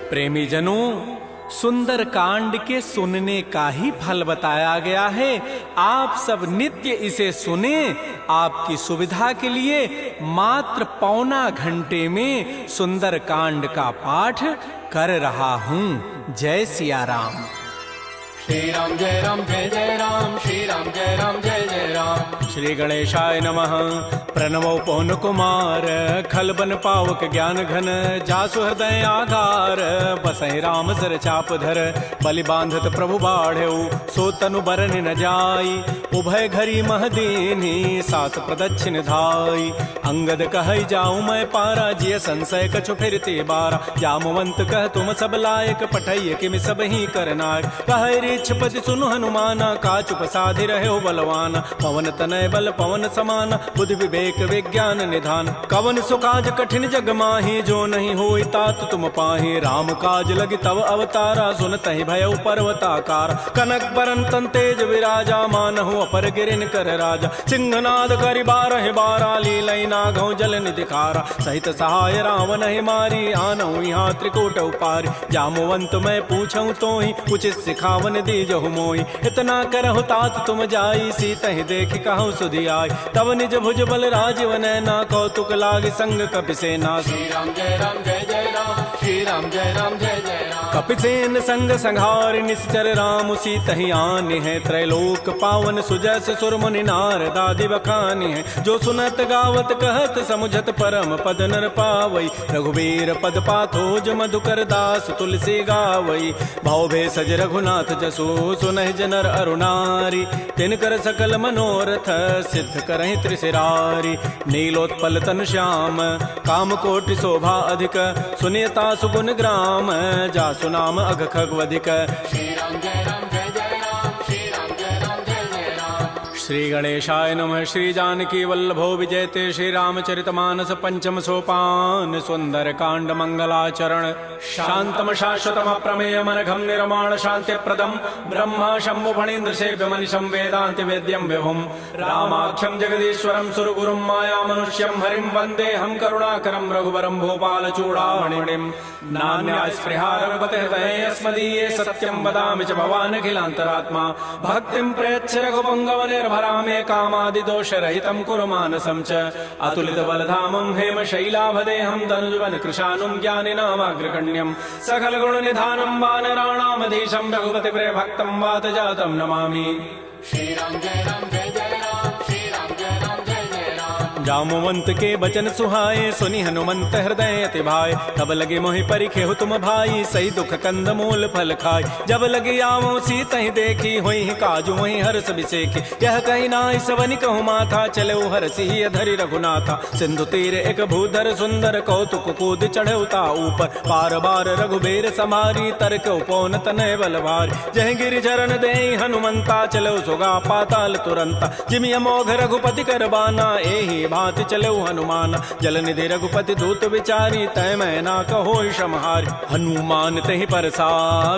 प्रेमी जनों, सुंदर कांड के सुनने का ही फल बताया गया है। आप सब नित्य इसे सुने। आपकी सुविधा के लिए मात्र पौना घंटे में सुंदर कांड का पाठ कर रहा हूँ। जय सिया राम। श्री राम जय राम, श्री राम जय राम जय जय राम। श्री गणेशाय नमः। प्रणवो पवन कुमार, खलबन पावक ज्ञान घन, जासु हृदय आधार, बसहि राम सर चाप धर, बलि बांधत प्रभु बाढ़ऊ, सो तनु बरन न जाई, उभय घरी महदीनी, सात प्रदक्षिण धाई। अंगद कहै जाऊं मैं पारा, जिय संशय कछु फिरते बारा, जामवंत कह तुम सब लायक, पठैय किमि सब ही करनायक। कहै पति सुनु हनुमाना, काचुप साधि रहे बलवाना, पवन तनय बल पवन समाना, बुद्धि विवेक विज्ञान निधान। कवन सुकाज कठिन जग माही, जो नहीं होई तात तुम पाही, राम काज लगी तव अवतारा, सुनतहि भयउ पर्वताकार। कनक बरन तन तेज विराजा, मानहु अपर गिरिन कर राजा, सिंहनाद करि बारहि बारा, लीलई नागौ जल निधिखारा। सहित सहाय रावण ही मारी, आनहु यहाँ त्रिकूट उपारी। जामवंत मैं पूछऊं तोहि, उचित सिखावन दीजहु मोहि। इतना करहु तात तुम जाई, सीतहि देखि कहु सुधि आई। तब निज भुज बल राजीव नैना, कौतुक लागी संग कपिसेना। श्री राम जय जय राम, श्री राम जय जय राम। कपिसेन संग संहार, निश्चर राम सीतहि आनि है, त्रैलोक पावन सुजस सुर मुनि नारद आदि बखानि है। जो सुनत गावत कहत समुझत, परम पद नर पावई। रघुबीर पद पाथोज मधुकर दास, तुलसी गावई। भव भेषज रघुनाथ जसु, सुनहि जनर अरुणारी। तिनकर सकल मनोरथ, सिद्ध करहि त्रिशिरारी। नीलोत्पल तन श्याम, काम कोटि शोभा अधिक, सुनियता सुगुण ग्राम, जासु नाम अघ खगवधिक। श्री राम जय राम जय जय राम, श्री राम जय जय राम। श्री गणेशाय नमः। श्री जानकी वल्लभो विजयते, श्री रामचरितमानस पंचम सोपान। सुंदर कांड मंगलाचरण, शांतम शाश्वतम प्रमेयम अनघम निर्माण शांति प्रदम, ब्रह्मा शंभु फणीन्द्र सेव्य मनिषं वेदांति वेद्यम विभुम। रामाख्यम जगदीश्वरम सुरगुरुम माया मनुष्यम हरिम, वंदे हम करुणाकरम रघुवरम भूपाल चूड़ामणिम। नान्या स्पृहा रघुपते हृदये अस्मदीये, सत्यम वदामि च भवान् अखिलान्तरात्मा। भक्तिं प्रयच्छ रघुपुंगव निर्भरामे, कामादि दोष रहितं कुरु मानसं च। अतुलित बलधामं हेम शैलाभदेहं, धनुजवन कृशानुं ज्ञानिनामाग्रगण्यं। सकल गुण निधानं वानराणामधीशं, रघुपति प्रिय भक्तं वात जातं नमामि। श्री राम जय राम, श्री राम जय राम जय राम। जामवंत के बचन सुहाए, सुनि हनुमंत हृदय अति भाए। तब लगे मोहि परिखेहु तुम भाई, सही दुख कंद मूल फल खाय। जब लगे आवो सीतहि देखी, होई काजु वही हर्ष बिसेखी। यह कही नाई सवनि कहु माथा, चले हरसि धरि रघुनाथा। सिंधु तीर एक भूधर सुंदर, कौतुक कूद चढ़ौता ऊपर। बार बार रघुबीर समारी, तरक उपौन तनय बल भारी। जह गिरि चरण देहि हनुमंता, चलो सुगा पाताल तुरंता। जिमि अमोघ रघुपति कर बाना, एहि भांति चले हनुमान। जल निधि रघुपति दूत विचारी, तय मैं ना कहो क्षमहारी। हनुमान तहि परसा,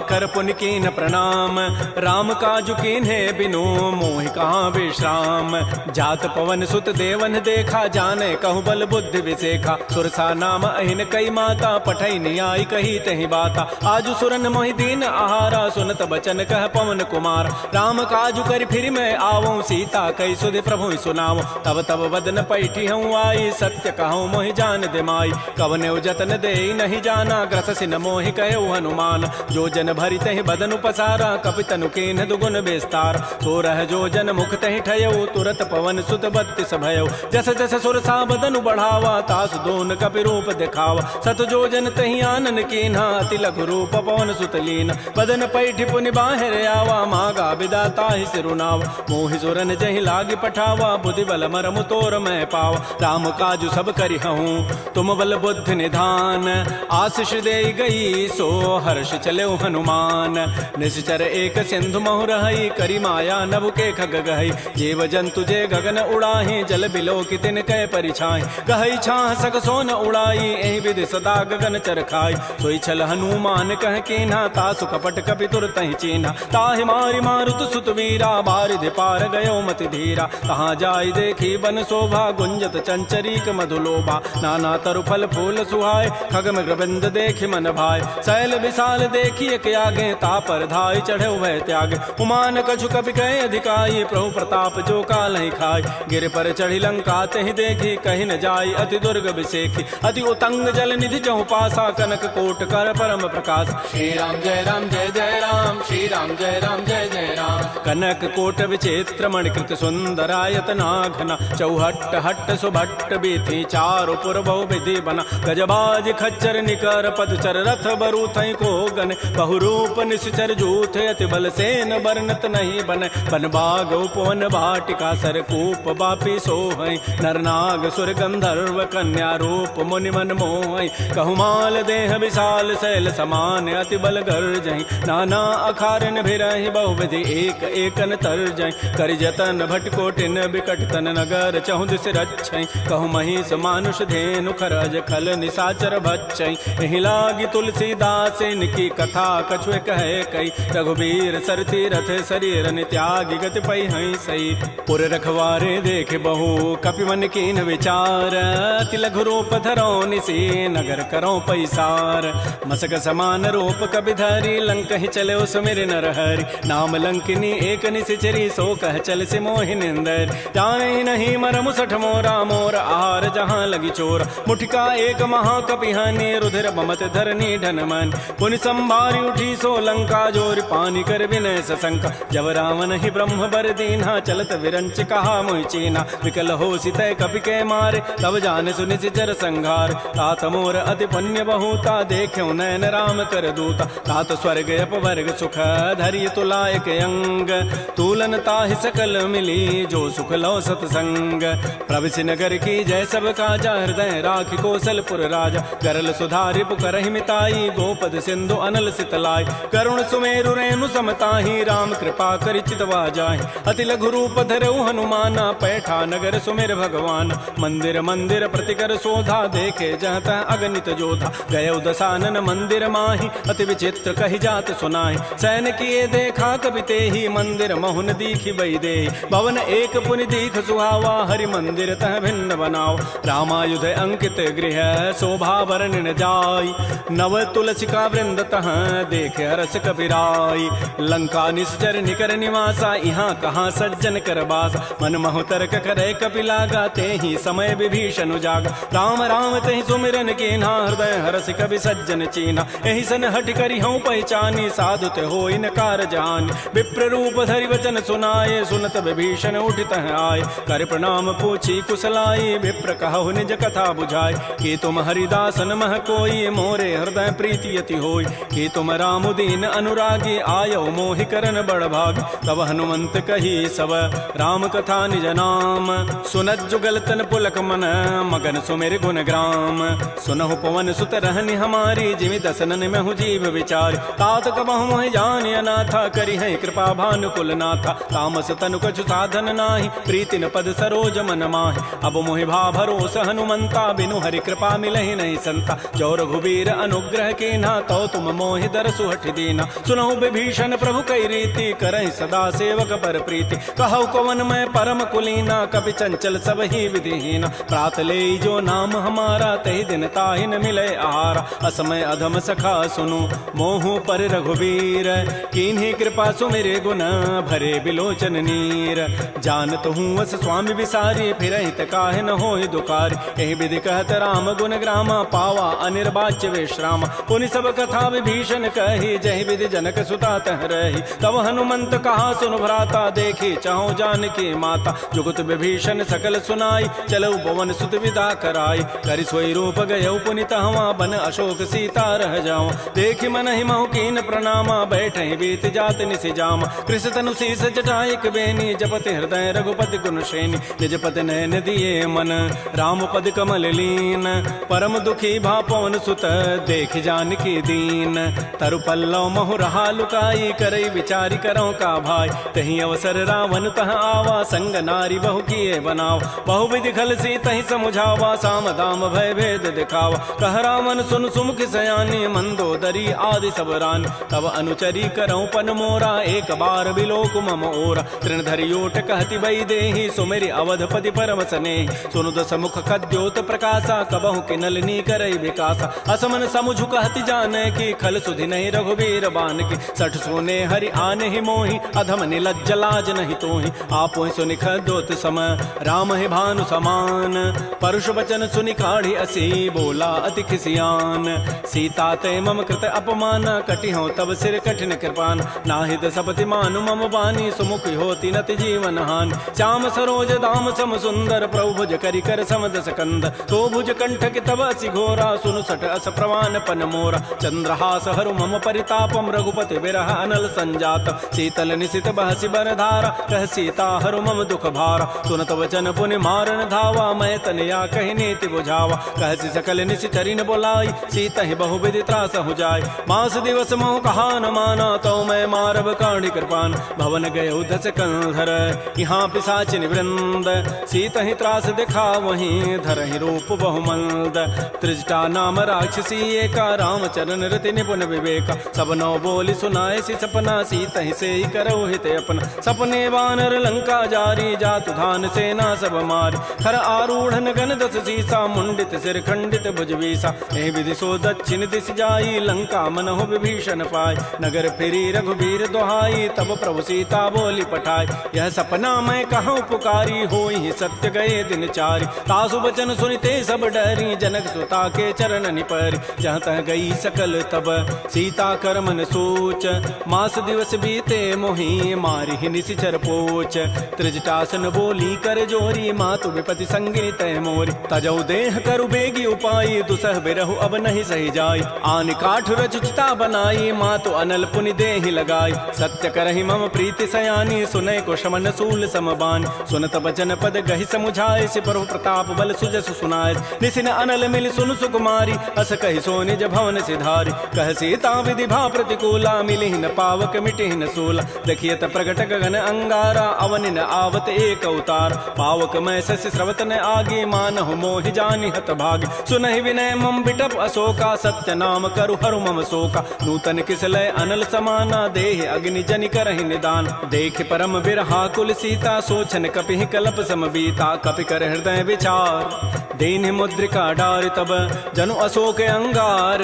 कर पुनि कीन प्रणाम। राम काजु कीन्हे बिनु, मोहि कहाँ विश्राम। जात पवन सुत देवन देखा, जाने कहु बल बुद्धि विसेखा। सुरसा नाम अहिन कई माता, पठै नियाई कही तहि बाता। आजु सुरन मोहि दीन आहारा, सुनत बचन कह पवन कुमार। राम काजु कर फिर मैं आवो, सीता कई सुधि प्रभु सुनावो। तब तब बदन पैठी हूँ आई, सत्य कहूँ मोहि जान दे माई। कवने जतन दे नहीं जाना, ग्रस सिन मोहि कहो हनुमान। जो जन भरि तहि बदन पसारा, कपि तनु कीन्ह दुगुन विस्तार। तो रह जो जन मुख तहि ठयऊ, तुरत पवन सुत बत्तिस भयऊ। जस जस सुरसा बदनु बढ़ावा, तास दोन कपि रूप दिखावा। सत जो जन तहि आनन कीन्हा, अति लघु रूप पवन सुत लीन। बदन पैठि पुनि बाहिर आवा, मागा विदा ताहि सिरुनावा। मोहि सुरन जहि लागी पठावा, बुद्धि बल मरमु तोर मैं पावा। राम काजु सब करिहऊँ, तुम बल बुद्धि निधान। आशीष दे गई, सो हर्ष चले हनुमान। निश्चर एक सिंधु महु रहई, करी माया नभ के खग गहई। जीव जंतु जे गगन उड़ाही, जल बिलो की तिन कै परिछाई। गहई छाह सक सोन उड़ाई, एहि विधि सदा गगन चरखाई। सोई छल हनुमान कह कीन्हा, तासु कपट कपि तुरतहि चीन्हा। ताहि मारि मारुत सुत वीरा, बारिधि पार गयो मति धीरा। कहाँ जाई देखी बन शोभा, भुंजत चंचरीक मधुलोभा। नाना तरु फल फूल सुहाय, खग मृगबिंद देखि मन भाय। शैल विशाल देखिए के आगे, तापर धाय चढ़े वह त्यागे। उमान कछु कपि कहे अधिकाई, प्रभु प्रताप जो काल ही खाय। गिर पर चढ़ी लंका तहि देखी, कहीं न जाई अति दुर्ग विसेखी। अति उतंग जल निधि चहु पासा, कनक कोट कर परम प्रकाश। श्री राम जय राम जय जय राम, श्री राम जय राम जय जय राम। कनक कोट विचित्र मणिकृत सुंदरायत नाघना। चौहट्ट हट्ट सुभट्ट बीथी, चारु पुर बहु विधि बना। गजबाज खच्चर निकर पदचर, रथ बरु थई को गन। बहुरूप निश्चर जूथ, अति बल सेन वर्णत नहीं बन। बन बाग उपवन भाटिका, सरकूप बापी सोहई। नरनाग सुर गंधर्व कन्या, रूप मुनि मन मोहई। कहुमाल देह विशाल, शैल समान अति बल गर्जहि। नाना अखारन भिरहि, बहुविधि एक एकन तरजहि। करि जतन भट कोटिन, बिकट तन नगर चहु दिस रक्षै। कहु महिष मानुष धेनु, खरज खल निशाचर भक्षै। एहि लागी तुलसीदास, इनकी कथा कछु कहे कई। रघुबीर सरथी रथ, शरीर त्यागी गति पै हई सई। पुर रखवारे देख बहु, कपि मन कीन विचार। अति लघु रूप धरौ निसी, नगर करौ पैसार। मसक समान रूप कबि धरी, लंक ही चले सुमिर नर हरि। नाम लंकिनी एक निशिचरी, सो कह चल से मोहि निंदर। जाने नहीं मर मुसठ मोरा, मोर आहार जहाँ लगी चोर। मुठिका एक महाकपि हानि, रुधिर बमत धरनी ढन मन। पुनि संभारी उठी सो लंका, जोर पानी कर विनय सशंका। जब रावण ही ब्रह्म बर दीन्हा, चलत विरंच कहा मोहि चीना। विकल हो सितय कपि के मारे, तब जान सुनि सिचर संघार। तात मोर अति पुण्य बहुता, देख्यो नयन राम कर दूता। तात स्वर्ग अपवर्ग सुख, धरि तुलायक अंग। तूलन ताहि सकल मिली, जो सुख लो सतसंग। प्रविशि नगर की जय सब काजा, हृदय राखि कौशलपुर राजा। करल सुधारि पुकरहि मिताई, गोपद सिंधु अनल सितलाई। करुण सुमेरु रेणु समताहि, राम कृपा करि चितवा जाहि। अति लघु रूप धरऊ हनुमाना, पैठा नगर सुमेर भगवान। मंदिर मंदिर प्रतिकर शोधा, देखे जहाँ तह अगणित जोधा। गय दशानन मंदिर माहि, अति विचित्र कहि जात सुनाहि। सैन किए देखा कबि तेहि, मंदिर महुन दीखि बई देहि। भवन एक पुनि दीख सुहावा, हरि मंदिर तह भिन्न बनाओ। रामायुध अंकित गृह, शोभा वर्णन जाय। नव तुलसिका वृंद तह, देखे हरस कपिराई। लंका निश्चर निकर निवासा, यहाँ कहाँ सज्जन कर बासा। मन महु तर्क करे कपि लागा, तेहि समय विभीषण जागा। राम राम तेहि सुमिरन कीन्हा, हृदय हरस कवि सज्जन चीन्हा। एहि सन हट करि हूँ पहचानी, साधु ते होई न कारजानी। विप्र रूप धरि वचन सुनाए, सुनत विभीषण उठित आए। कर प्रणाम पूछी कुशलाई, विप्र कहु निज कथा बुझाई। कि तुम हरिदासन मह कोई, मोरे हृदय प्रीति अति होई। कि तुम राम दीन अनुरागी, आयो मोहि करन बड़ भागी। तब हनुमंत कही सब, राम कथा निज नाम। सुनत जुगल तन पुलक मन, मगन सुमिर गुण ग्राम। सुनहु पवन सुत रहनि हमारी, जिमि दसनन महु जीव विचार। तात कबहु मोहि जानि अनाथा, करि है कृपा भानुकुल नाथा। तामस तनु कछु साधन नाही, प्रीति न पद सरोज मन माहि। अब मोहि भा भरोस हनुमंता, बिनु हरि कृपा मिलहि नहीं संता। जो रघुबीर अनुग्रह कीन्हा, तो तुम मोहि दरसु हठि दीना। सुनहु विभीषण प्रभु कई रीति, करहि सदा सेवक पर प्रीति। कहु कवन मैं परम कुलीना, कपि चंचल सब ही विधिहीना। प्रात ले जो नाम हमारा, तहि दिन ताहि न मिले आहारा। असमय अधम सखा सुनु, मोहु पर रघुबीर। कीन्ही कृपा सुमिरे गुण, भरे बिलोचन नीर। जानत हूँ वस स्वामी विसारी, फिरहित काहे न होहि दुकारी। एहि विधि कहत राम गुण ग्रामा, पावा अनिर्वाच्य विश्राम। पुनि सब कथा विभीषण कही, जहि विधि जनक सुता तह रही। तब हनुमंत कहा सुन भ्राता, देखी चाहो जानकी माता। जुगत विभीषण सकल सुनाई, चलऊ पवन सुत विदा कराई। करि सोई रूप गयऊ पुनि तहवा, बन अशोक सीता रह जाओ। देखि मन ही महु कीन प्रणामा, बैठे बीत जात निसि जामा। कृष तनु शीस जटाइक बेनी, जपति हृदय रघुपति गुण श्रेणी। निज पति नयन दिए मन, राम पद कमल लीन। परम दुखी भा पवन सुत, देख जानकी दीन। तरु पल्लव महु रहा लुकाई, करई विचारी करौ का भाई। तही अवसर रावण तह आवा, संग नारी बहु किए बनाव। बहु विधि खल सी तही समुझावा, साम दाम भय भेद दिखावा। कह रावण सुन सुमुख सयानी, मंदोदरी आदि सब रानी। तब अनुचरी करौ पन मोरा, एक बार बिलोक मम ओरा। तृण धरि ओट कहति बई देहि, सुमेरि अवधपति परम परम स्नेह सुनु दस मुख कद्योत प्रकाशा कबहु के नलिनी करई विकासा असमन समुझ कहति जाने की खल सुधि नहीं रघुबीर बान की सठ सोने हरि आने ही मोहि अधम निलज्ज लाज नहीं तोहि आपो सुनि खद्योत सम राम है भानु समान परुष वचन सुनि काढ़ी असी बोला अति खिसियान सीता ते मम कृत अपमान कटि हो तब सिर कठिन कृपान नाहित सपति मानु मम बानी सुमुख होती नति जीवन हान श्याम सरोज दाम सम सुंदर प्रभु भुज करि कर समदस कंद तो भुज कंठ कि तब असि घोरा सुनु सट अस प्रवान पन मोरा चंद्रहास हरु मम परितापम रघुपति विरह अनल संजात शीतल निशित बहसि बर धारा कह सीता हरु मम दुख भारा सुनत वचन पुनि मारन धावा मैं तनया कहि नीति बुझावा कहसि सकल निशि चरिन बोलाई सीता ही बहु विधि त्रास हो जाय मास दिवस मोह कहा न माना तो मैं मारब काढ़ी कृपान भवन गए उधस कंधर यहाँ पिशाचिन वृंद सीता ही त्रास दिखा वहीं धर ही रूप बहुमंद त्रिजटा नाम राक्षसी एका राम चरण रति निपुण विवेका सब नौ बोली सुनाए सी सपना सीता ही से ही करो हित अपना सपने वानर लंका जारी जातु धान सेना सब मारी खर आरूढ़ गण दस सीसा मुंडित सिर खंडित भुजवीसा एहि विधि सो दक्षिण दिश जाई लंका मनहु विभीषण पाय नगर फिरी रघुबीर दोहाई तब प्रभु सीता बोली पठाई यह सपना मैं कहूँ पुकारी होई सत्य गए दिन चारि तासु बचन सुनिते सब डरी जनक सुता के चरण निपरि जहाँ तह गई सकल तब सीता कर मन सोच मास दिवस बीते मोहि मारि निशिचर पोच त्रिजटासन बोली कर जोरी मातु विपति संगिनी तय मोरी तजौ देह करु बेगी उपाई दुसह बिरहु अब नहीं सही जाई आन काठ रचिता बनाई मातु अनल पुनि देहि लगाई सत्य करहि मम प्रीति सयानी सुनय को शमन सूल समबान सुनत बचन पद गहि समुझाए सि प्रभु प्रताप बल सुजस सुनाय निसिन अनल मिल सुन सुकुमारी अस कहि सो निज भवन सिधारी कह सीता विधि भा प्रतिकूला मिलि न पावक मिटि न सूला देखियत प्रगट गगन अंगारा अवनि न आवत एक अवतार पावक मैं शशि स्रवत न आगे मानहु मोहि जानि हत भागी सुनहि विनय मम बिटप अशोका सत्य नाम करु हरु मम शोका नूतन किसलय अनल समाना देहि अग्नि जनि करहि निदान देख परम बिरहा कुल सीता सोचन कपिहि कलप समबीता कपि कर हृदय विचार दीन मुद्रिका डारि तब जनु अशोक अंगार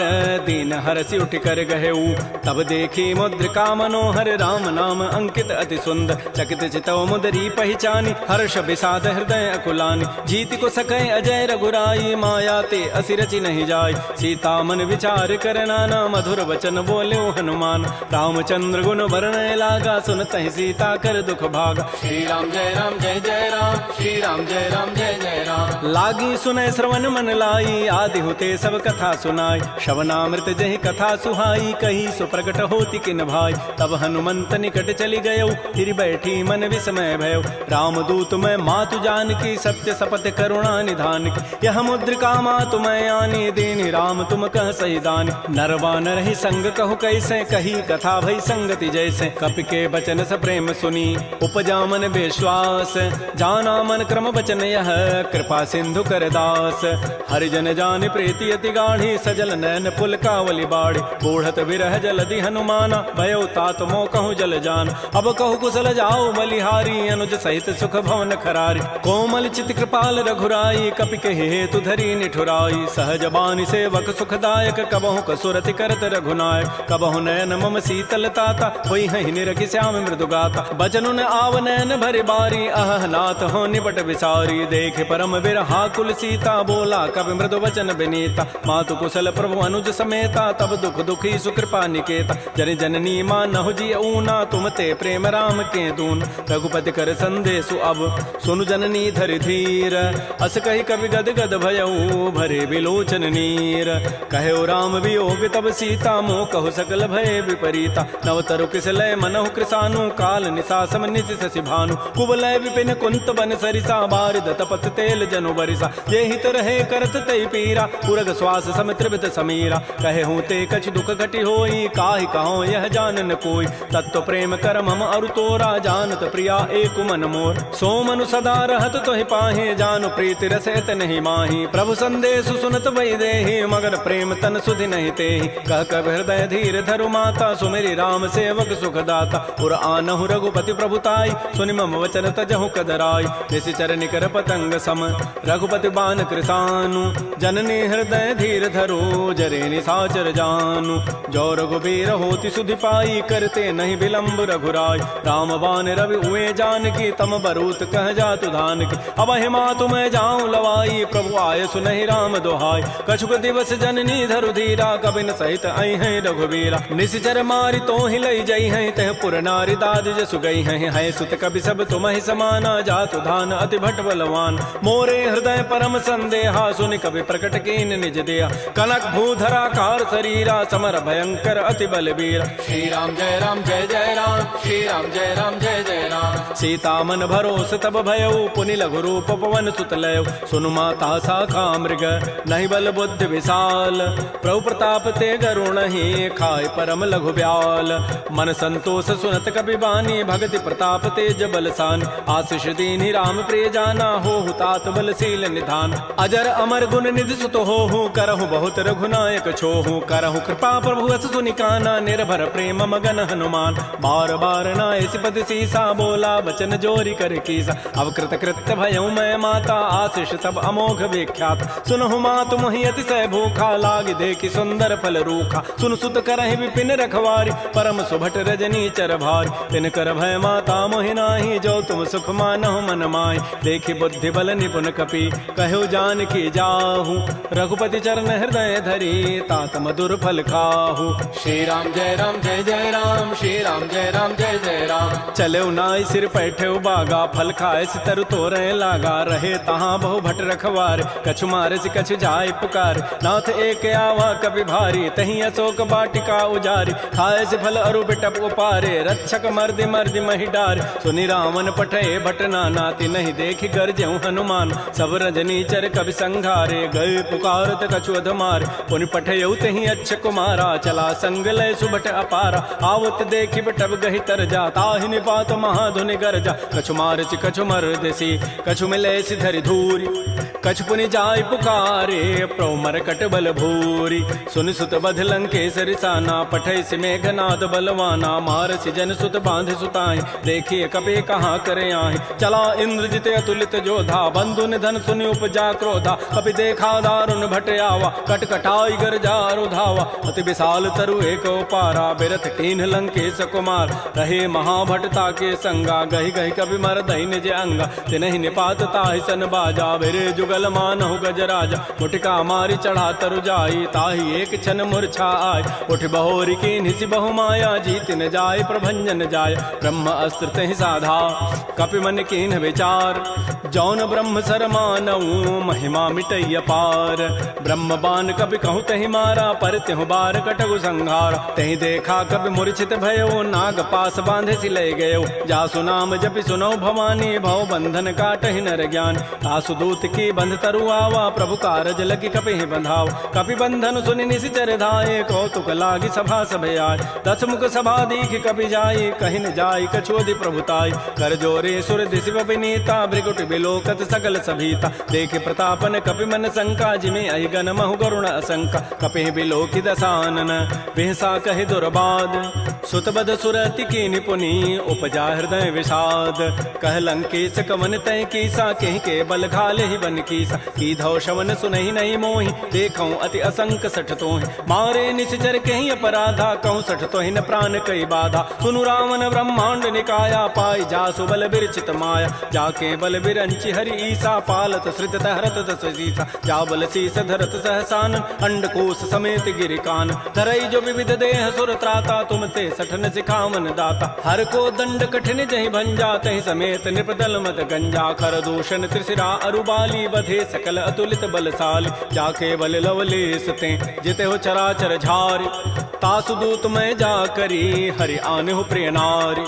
दीन हरसि उठ कर गहेऊ तब देखी मुद्रिका मनोहर राम नाम अंकित अति सुंदर चकित चितव मुदरी पहचानी हर्ष विषाद हृदय अकुलानी जीत को सकै अजय रघुराई माया ते असि रचि नहीं जाय सीता मन विचार कर नाना मधुर वचन बोल्यो हनुमान रामचंद्र गुण वर्णय लागा सुनत ही सीता कर दुख भागा श्री राम जय जय राम श्री राम जय जय राम लागी सुनय श्रवण मन लाई आदि होते सब कथा सुनाई श्रवणामृत जहि कथा सुहाई कही सुप्रगट होती किन भाई तब हनुमंत निकट चली गयो फिर बैठी मन विस्मय भयो रामदूत मैं मातु जान की सत्य सपथ करुणा निधान की यह मुद्रिका मातु मैं आनी दीन राम तुम कह सही दानी नरवानर ही संग कहु कैसे कही कथा भई संगति जैसे कपि के बचन स प्रेम सुनी उपजा मन विश्वास जाना मन क्रम बचन यह कृपा सिंधु कर दास हरिजन जान प्रीति अति गाढ़ी सजल नैन पुल कावली बाड़ी बूढ़त विरह जलधि हनुमाना भयो तात मो कहूँ जल जान अब कहु कुशल जाओ बलिहारी अनुज सहित सुख भवन खरारी कोमल चित कृपाल रघुराई कपि के हेतु धरी निठुराई सहज बानी सेवक सुखदायक कबहु कसुरति करत रघुनायक कबहु नयन मम शीतल ताता होई हहि निरखि श्याम मृदु गाता बचनुन आव नयन भरि बारी अह नाथ हो निपट विसारी देखे परम बिरहा कुल सीता बोला कवि मृदु वचन विनीता मातु कुशल प्रभु अनुज समेता तब दुख दुखी सुकृपा निकेता जन जननी मानहु जी ऊना तुम ते प्रेम राम के दून रघुपति कर संदेशु अब सुनु जननी धरि धीर अस कहि कवि गद गद भयऊ भरे विलोचन नीर कहो राम वियोग तब सीता मोह कहु सकल भय विपरीता नवतरु किसलय मनहु कृसानु काल निशासम निशि शशि भानु कुवलय विपिन कुंत बन सरिसा बारिद तपत तेल जनु बरिसा ये हित रहे करत तई पीरा पुरग श्वास सम त्रिभित समीरा कहे हूँ ते कछ दुख घटी होई काहि कहो यह जानन कोई तत्व प्रेम कर मम अरु तोरा जानत प्रिया एक मन मोर सो मनु सदा रहत तोहि पाहे जानु प्रीति रसैत नहीं माही प्रभु संदेश सुनत वही देहि मगर प्रेम तन सुधि नहीं तेहि कह कब हृदय धीर धरु माता सुमेरी राम सेवक सुख दाता पुर आनहु रघुपति प्रभुताई सुनि मम वचन तजहु कदराई निसि चरण कर पतंग सम रघुपति बान कृतानु जननी हृदय धीर धरो जरे निसाचर जानु जो रघुबीर होति सुधि पाई करते नहीं विलंब रघुराय राम बान रवि उए जान की तम बरूत कह जातु धान की अब हिमा तुम जाऊं लवाई प्रभु आय सुनहि राम दोहाय कछुक दिवस जननी धरु धीरा कबिन सहित आई है रघुबीरा निश्चर मारि तो ही लई जई है तह पुर नारी दाद जसु गई है सुत कवि सब तुम ही समाना जातु धान अति भट बलवान मोरे हृदय परम संदेहा सुनि कवि प्रकट कीन निज दिया कनक भूधराकार शरीरा समर भयंकर अति बलबीर श्री राम जय राम श्री राम जय जय राम सीता मन भरोस तब भयउ पुनि लघु रूप पवन सुत लय सुनु माता साखा मृग नहीं बल बुद्धि विशाल प्रभु प्रताप ते गरुण ही खाय परम लघु ब्याल मन संतोष सुनत कपि बानी भगति प्रताप तेज बलसान आशीष दीनि राम प्रिय जाना हो तात बलशील निधान अजर अमर गुण निधि सुत हो करहु बहुत रघुनायक छोहु करहु कृपा प्रभु अस सुनि काना निर्भर प्रेम मगन हनुमान बार बार नाय सिपति सीसा बोला बचन जोरी कर कीसा अब कृत कृत्य भयउ मैं माता आशीष तब अमोघ विख्यात सुनहु मातु मोहि अतिशय भूखा लाग देखि सुंदर फल रूखा सुन सुत करहि विपिन रखवारी परम सुभट रजनी चर भारी तिन कर भय माता मोहि नाही जो तुम सुख मानहु मन माय देखि बुद्धि बल निपुन कपि कहु जान की जाहु रघुपति चरण हृदय धरी तात मधुर फल खाहु श्री राम जय राम श्री राम जय राम चले नाई सिर पैठे बागा फल खाए सितर तोरे लागा रहे तहाँ बहु भट रखवार कछु मारे से कछु जाय पुकार नाथ एक आवा कभी भारी तही अशोक बाटिका उजारी खाए से फल अरु बिटप उपारे रक्षक मर्दि मर्दि मही डार सुनि रावण पठे भट नाती नहीं देखि गरजेउ हनुमान सब रजनी चर कवि संघारे गए पुकारत कछु अधमार पुनि पठयउ तही अच्छ कुमारा चला संग लय सुभट अपारा आवत देखि बटब गहि तर जा ताहि निपात महाधुनि गरजा कछु मारचि कछु मर्दसी कछु मिले सिधरि धूरी कछु पुनि जाय पुकारे प्रभु मरकट बल भूरी सुनि सुत बध लंकेसरि साना पठै सि मेघनाद बलवाना मारसि जन सुत बांध सुताई देखिए कपि कहाँ करे आहि चला इंद्रजित अतुलित जोधा बंधु निधन सुनि उपजा क्रोधा कपि देखा दारुण भट आवा कटकटाई गरजा रुधावा अति विशाल तरु एक पारा बिरथ कीन्ह लंकेश कुमार रहे महाभटता के संगा गहि गहि कवि मर दहि निज अंगा तिनहि निपात ताहि सन बाजा बिरे जुगल मानहु गजराजा मुटिका मारी चढ़ा तरु जाई ताहि एक क्षण मूर्छा आय उठ बहोरी की निसि बहु माया जीत न जाय प्रभंजन जाय ब्रह्म अस्त्र तहि साधा कपि मन कीन्ह विचार जौन ब्रह्म सर मानऊ महिमा मिटैय पार ब्रह्म बान कपि कहु तहि मारा पर त्यहु बार कटगु संहार तहि देखा कपि मूर्छित भयो नाग पास बांधे सि लय गयो जासु नाम जपि सुनो भवानी भव बंधन काटहि नर ज्ञान आसु दूत की बंध तरु आवा प्रभु कारज लगी कपि बंधाव कपि बंधन सुनि निसिचर धाये कौतुक लागी सभा सब आय दस मुख सभा दीख कपि जाई कहि न जाई कछोदि प्रभुताई कर जोरे सुर दिशि विनीता भृगुट बिलोकत सकल सभीता देख प्रतापन कपि मन शंका जिमे अहि गण महु गरुण असंका कपि बिलोकि दसानन बिहसा कहि दुर्बाद सुतबद सुरति की निपुनी उपजा हृदय विषाद कह लंकेश कवन तय कीसा कहि के बल घाले ही बन कीसा की धौ शवन सुनहि नहीं मोहि देखौ अति असंक सठ तोहि मारे निश्चर कहि अपराधा कहूँ सठ तोहि न प्राण कई बाधा सुनु रावण ब्रह्मांड निकाया पाई जासु बल बिरचित माया जाके बल बिरंचि हरि ईसा पालत श्रित हरत दस सीसा जा बल शीस धरत सहसान अंडकोश समेत गिरिकान धरई जो विविध देह सुर त्राता तुम ते सठन सिखावन दाता हर को दंड कठिन जहि भंजा तहि समेत निपदल मत गंजा खर दूषण त्रिशिरा अरुबाली बधे सकल अतुलित बलशाली जाके बल लवलेस ते जिते हो चराचर झारी तासु दूत मैं जा करी हरि आने हो प्रिय नारी।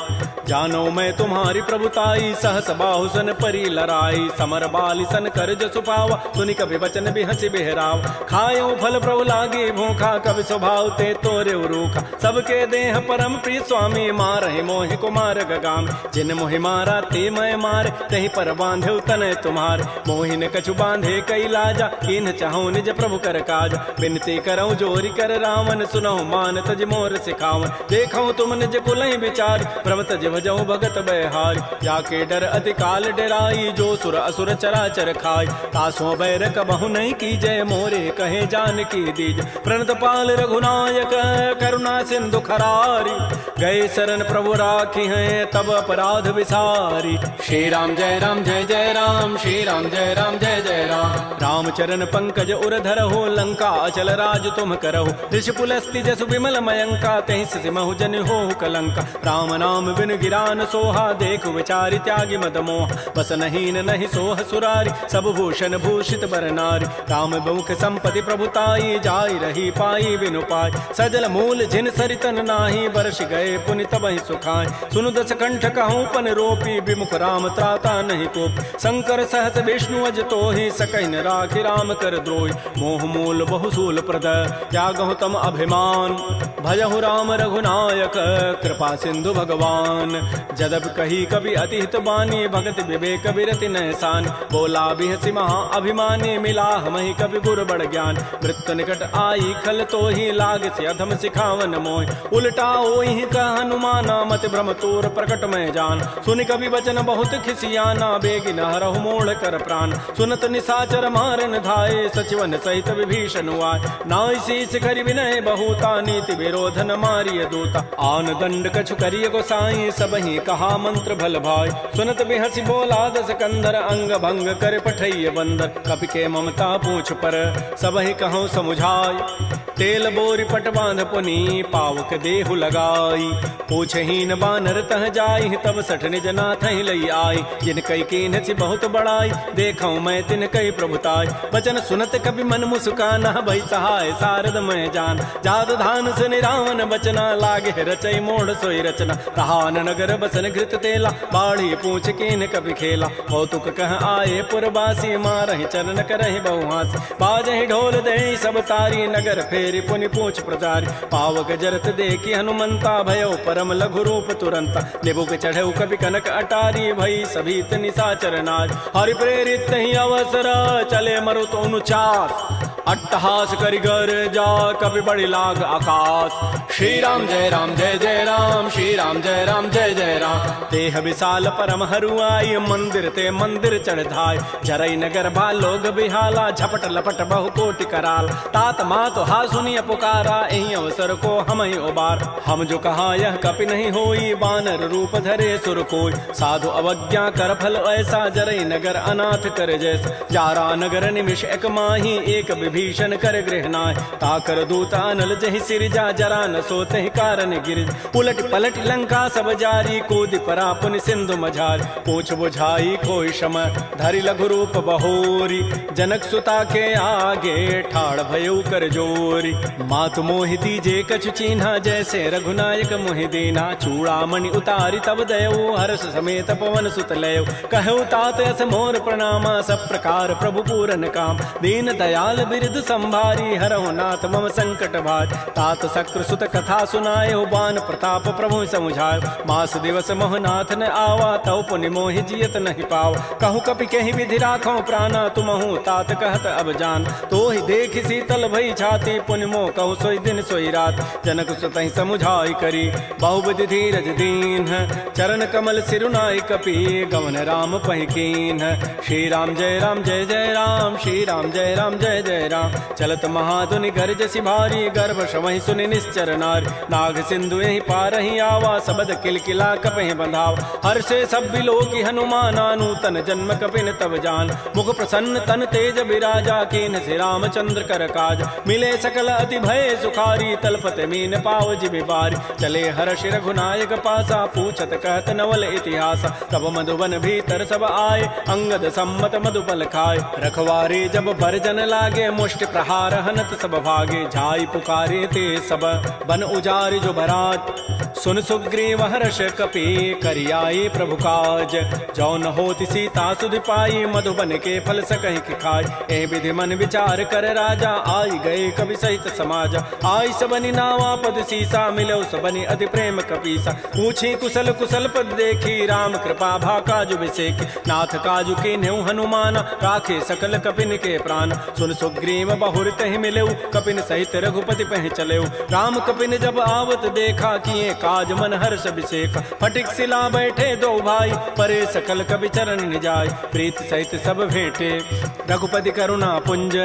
जानो मैं तुम्हारी प्रभुताई सहस बाहु सन परी लराई। समर बाली सन कर जसु पावा सुनि कभी वचन भी हंसी बेहराव। खायो फल प्रभु लागे भूखा कभी स्वभाव ते तोरे रूखा। सबके देह परम प्रिय स्वामी मारहि मोहि कुमार गगाम। जिन मोहि मारा ते मैं मार कहीं पर बांधे तन तुम्हार। मोहि न कछु बांधे कई लाजा किन चाहूं निज प्रभु कर काज। बिनती करऊं जोरी कर रावण सुनहु मान तज मोर सिखावन। देखऊं तुम निज कुलहि विचार प्रभ तज भजऊं भगत बहारी। जाके डर अति काल डराई जो सुर असुर चराचर खाई। तासों बैर कबहु नहीं की जय मोरे कहे जान की दीज। प्रणत पाल रघुनायक करुणा सिंधु खरारी। गए शरण प्रभु राखी हैं तब अपराध विसारी। श्री राम जय राम जय जय राम। श्री राम जय राम जय जय राम। रामचरण पंकज उर धरहु लंका अचल राज तुम करहु। ऋषि पुलस्ति जसु विमल मयंका तहि सिमहु जन हो कलंका। राम नाम बिन गिरान सोहा देखु विचारि त्यागी मद मोह। बस नहीं नहीं सोह सुरारी सब भूषण भूषित बर नारी। राम बहुख संपत्ति प्रभुताई जाई रही पाई बिनु पाई। सजल मूल जिन सरितन नाही बरस गए पुनि तबहि सुखाय। सुनु दस कंठ कहूँ पन रोपी विमुख राम त्राता नहीं कोप। शंकर सहस विष्णु अज तोहि सकहि न राखि राम कर द्रोही। मोह मूल बहुसूल प्रद त्यागहु तम अभिमान। भजहु राम रघुनायक कृपा सिंधु भगवान। जदब कही कवि अति हित बानी भगत विवेक विरति नहसान। बोला बिहसी महा अभिमानी मिला हमहि कवि गुर बड़ ज्ञान। मृत्यु निकट आई खल तो ही लाग से अधम सिखावन मोहि। उल्टा ओहि कह हनुमाना मत भ्रम तोर प्रकट में जान। सुनि कवि वचन बहुत खिसियाना बेगिन हरहु मोड़ कर प्राण। सुनत निशाचर मारन धाये सचिवन सहित विभीषण आए। नाई शीस करि विनय बहुता नीति विरोधन मारिय दूता। आन दंड कछु करिय गोसाई सबहि कहा मंत्र भल भाई। सुनत बिहसी बोला दस कंधर अंग भंग कर पठैय बंदर। कपि के ममता पूछ पर सबहि कहूँ समुझाई। तेल बोरी पट बांध पुनी पावक देहु लगाई। पूछहीन बानर तह जाई तब सठ निज नाथ लई आई। जिन कई कीन सी बहुत बड़ाई देखऊं मैं तिन कई प्रभुताई। वचन सुनत कभी मन मुस्काना भई सहाय सारद मैं जान। जाद धान से निरावन बचना लागे रचई मोड़ सोई रचना। रहान नगर बसन घृत तेला बाढ़ी पूछ कीन कभी खेला। कौतुक कह आए पुरबासी मारहि चरण करहि बहुहासी। बाजहि ढोल दे सब तारी नगर फेरी पुनि पूछ प्रचारी। पावक जरत देखी हनुमंता भयो परम लघु रूप तुरंता। निबुक चढ़ऊ कभी कनक अटारी भई सभी निशाचर नार। हरि प्रेरित ही अवसर चले मरुत अनुचास। अट्टहास करि गर जा कभी बड़ी लाग आकाश। श्री राम जय राम जय जय राम। श्री राम जय राम जय जय राम। देह विशाल परम हरुआई मंदिर ते मंदिर चढ़ धाय। जरई नगर भा लोग बिहाला झपट लपट बहु कोटि कराल। तात मात हा सुनिय पुकारा एहि अवसर को हम ही उबार। हम जो कहा यह कपि नहीं होई बानर रूप धरे सुर कोई। साधु अवज्ञा कर फल ऐसा जरई नगर अनाथ कर जैसा। जारा नगर निमिष एक माही एक विभीषण कर गृहनाय। ताकर दूता अनल जहि सिरजा जरा न सोते ही कारण गिर। उलट पलट लंका सब जारी कूद परा पुनि सिंधु मझारी। पूछ बुझाई कोई शम धरि लघु रूप बहोरी। जनक सुता के आगे ठाड़ भयउ कर जोरी। मातु मोहि दीजे कछु चिन्हा जैसे रघुनायक मोहि दीना। चूड़ामणि उतारी तब दयऊ हर्ष समेत पवन सुत लयऊ। कहु तात अस मोर प्रणामा सब प्रकार प्रभु पूरन काम। दीन दयाल बिरद संभारी हरहु नाथ मम संकट भार। तात शक्र सुत कथा सुनायो बान प्रताप प्रभु समुझायो। मास दिवस मोहनाथ न आवा तव पुनि मोहि जियत नहीं पाव। कहूँ कपि कहीं विधि राखो प्राणा तुमहु तात कहत अब जान। तो ही देख शीतल भई छाती पुनि मोह कहु सोई दिन सोई रात। जनक सुतहि समुझाई करी बहुविधि धीरज दीन। चरण कमल सिरुनाई कपि गवन राम पहिकीन। श्री राम जय राम जय जय राम। श्री राम जय राम जय जय राम। चलत महाधुनि गरजसि भारी गर्भ शवहि सुनि निश्चर नारी। नाग सिंधु यही पारहि आवा सबद किलकिला कपहि बंधाव। हर्षे सब बिलोकी हनुमाना नूतन जन्म कपिन तब जान। मुख प्रसन्न तन तेज विराजा कीन से रामचंद्र कर काज। मिले सकल अति भय सुखारी तलपत मीन पाव जिबि बारी। चले हर्ष रघुनायक पासा पूछत कहत नवल इतिहास। तब मधुबन भीतर सब आए अंगद सम्मत मधुपल खाए। रखवारे जब बरजन लागे मुष्टि प्रहार हनत सब भागे, जाई पुकारे ते सब बन उजारि जो भरात। सुन सुग्रीव हर्ष कपि करियाए प्रभु काज, जौन होति सीता सुधि पाई, मधुबन के फल सकहि कि खाय। ए विधि मन विचार कर राजा, आई गए कवि सहित समाज। आई सबनि नावा पद सीसा, मिलो सबनि अति प्रेम कपीसा। पूछी कुशल कुशल पद देखी, राम कृपा भा काजु विसेखी। नाथ काजु के न्यू हनुमान, राखे सकल कपिन के प्राण। सुन सुग्रीव बहुर तहि मिलेऊ, कपिन सहित रघुपति पह चलेऊ। राम कपिन जब आवत देखा, किए काज मन हर्ष विसेखा। फटिक सिला बैठे दो भाई, परे सकल कवि चरण निजाय। प्रीत सहित सब भेंटे, रघुपति करुणा पुंज।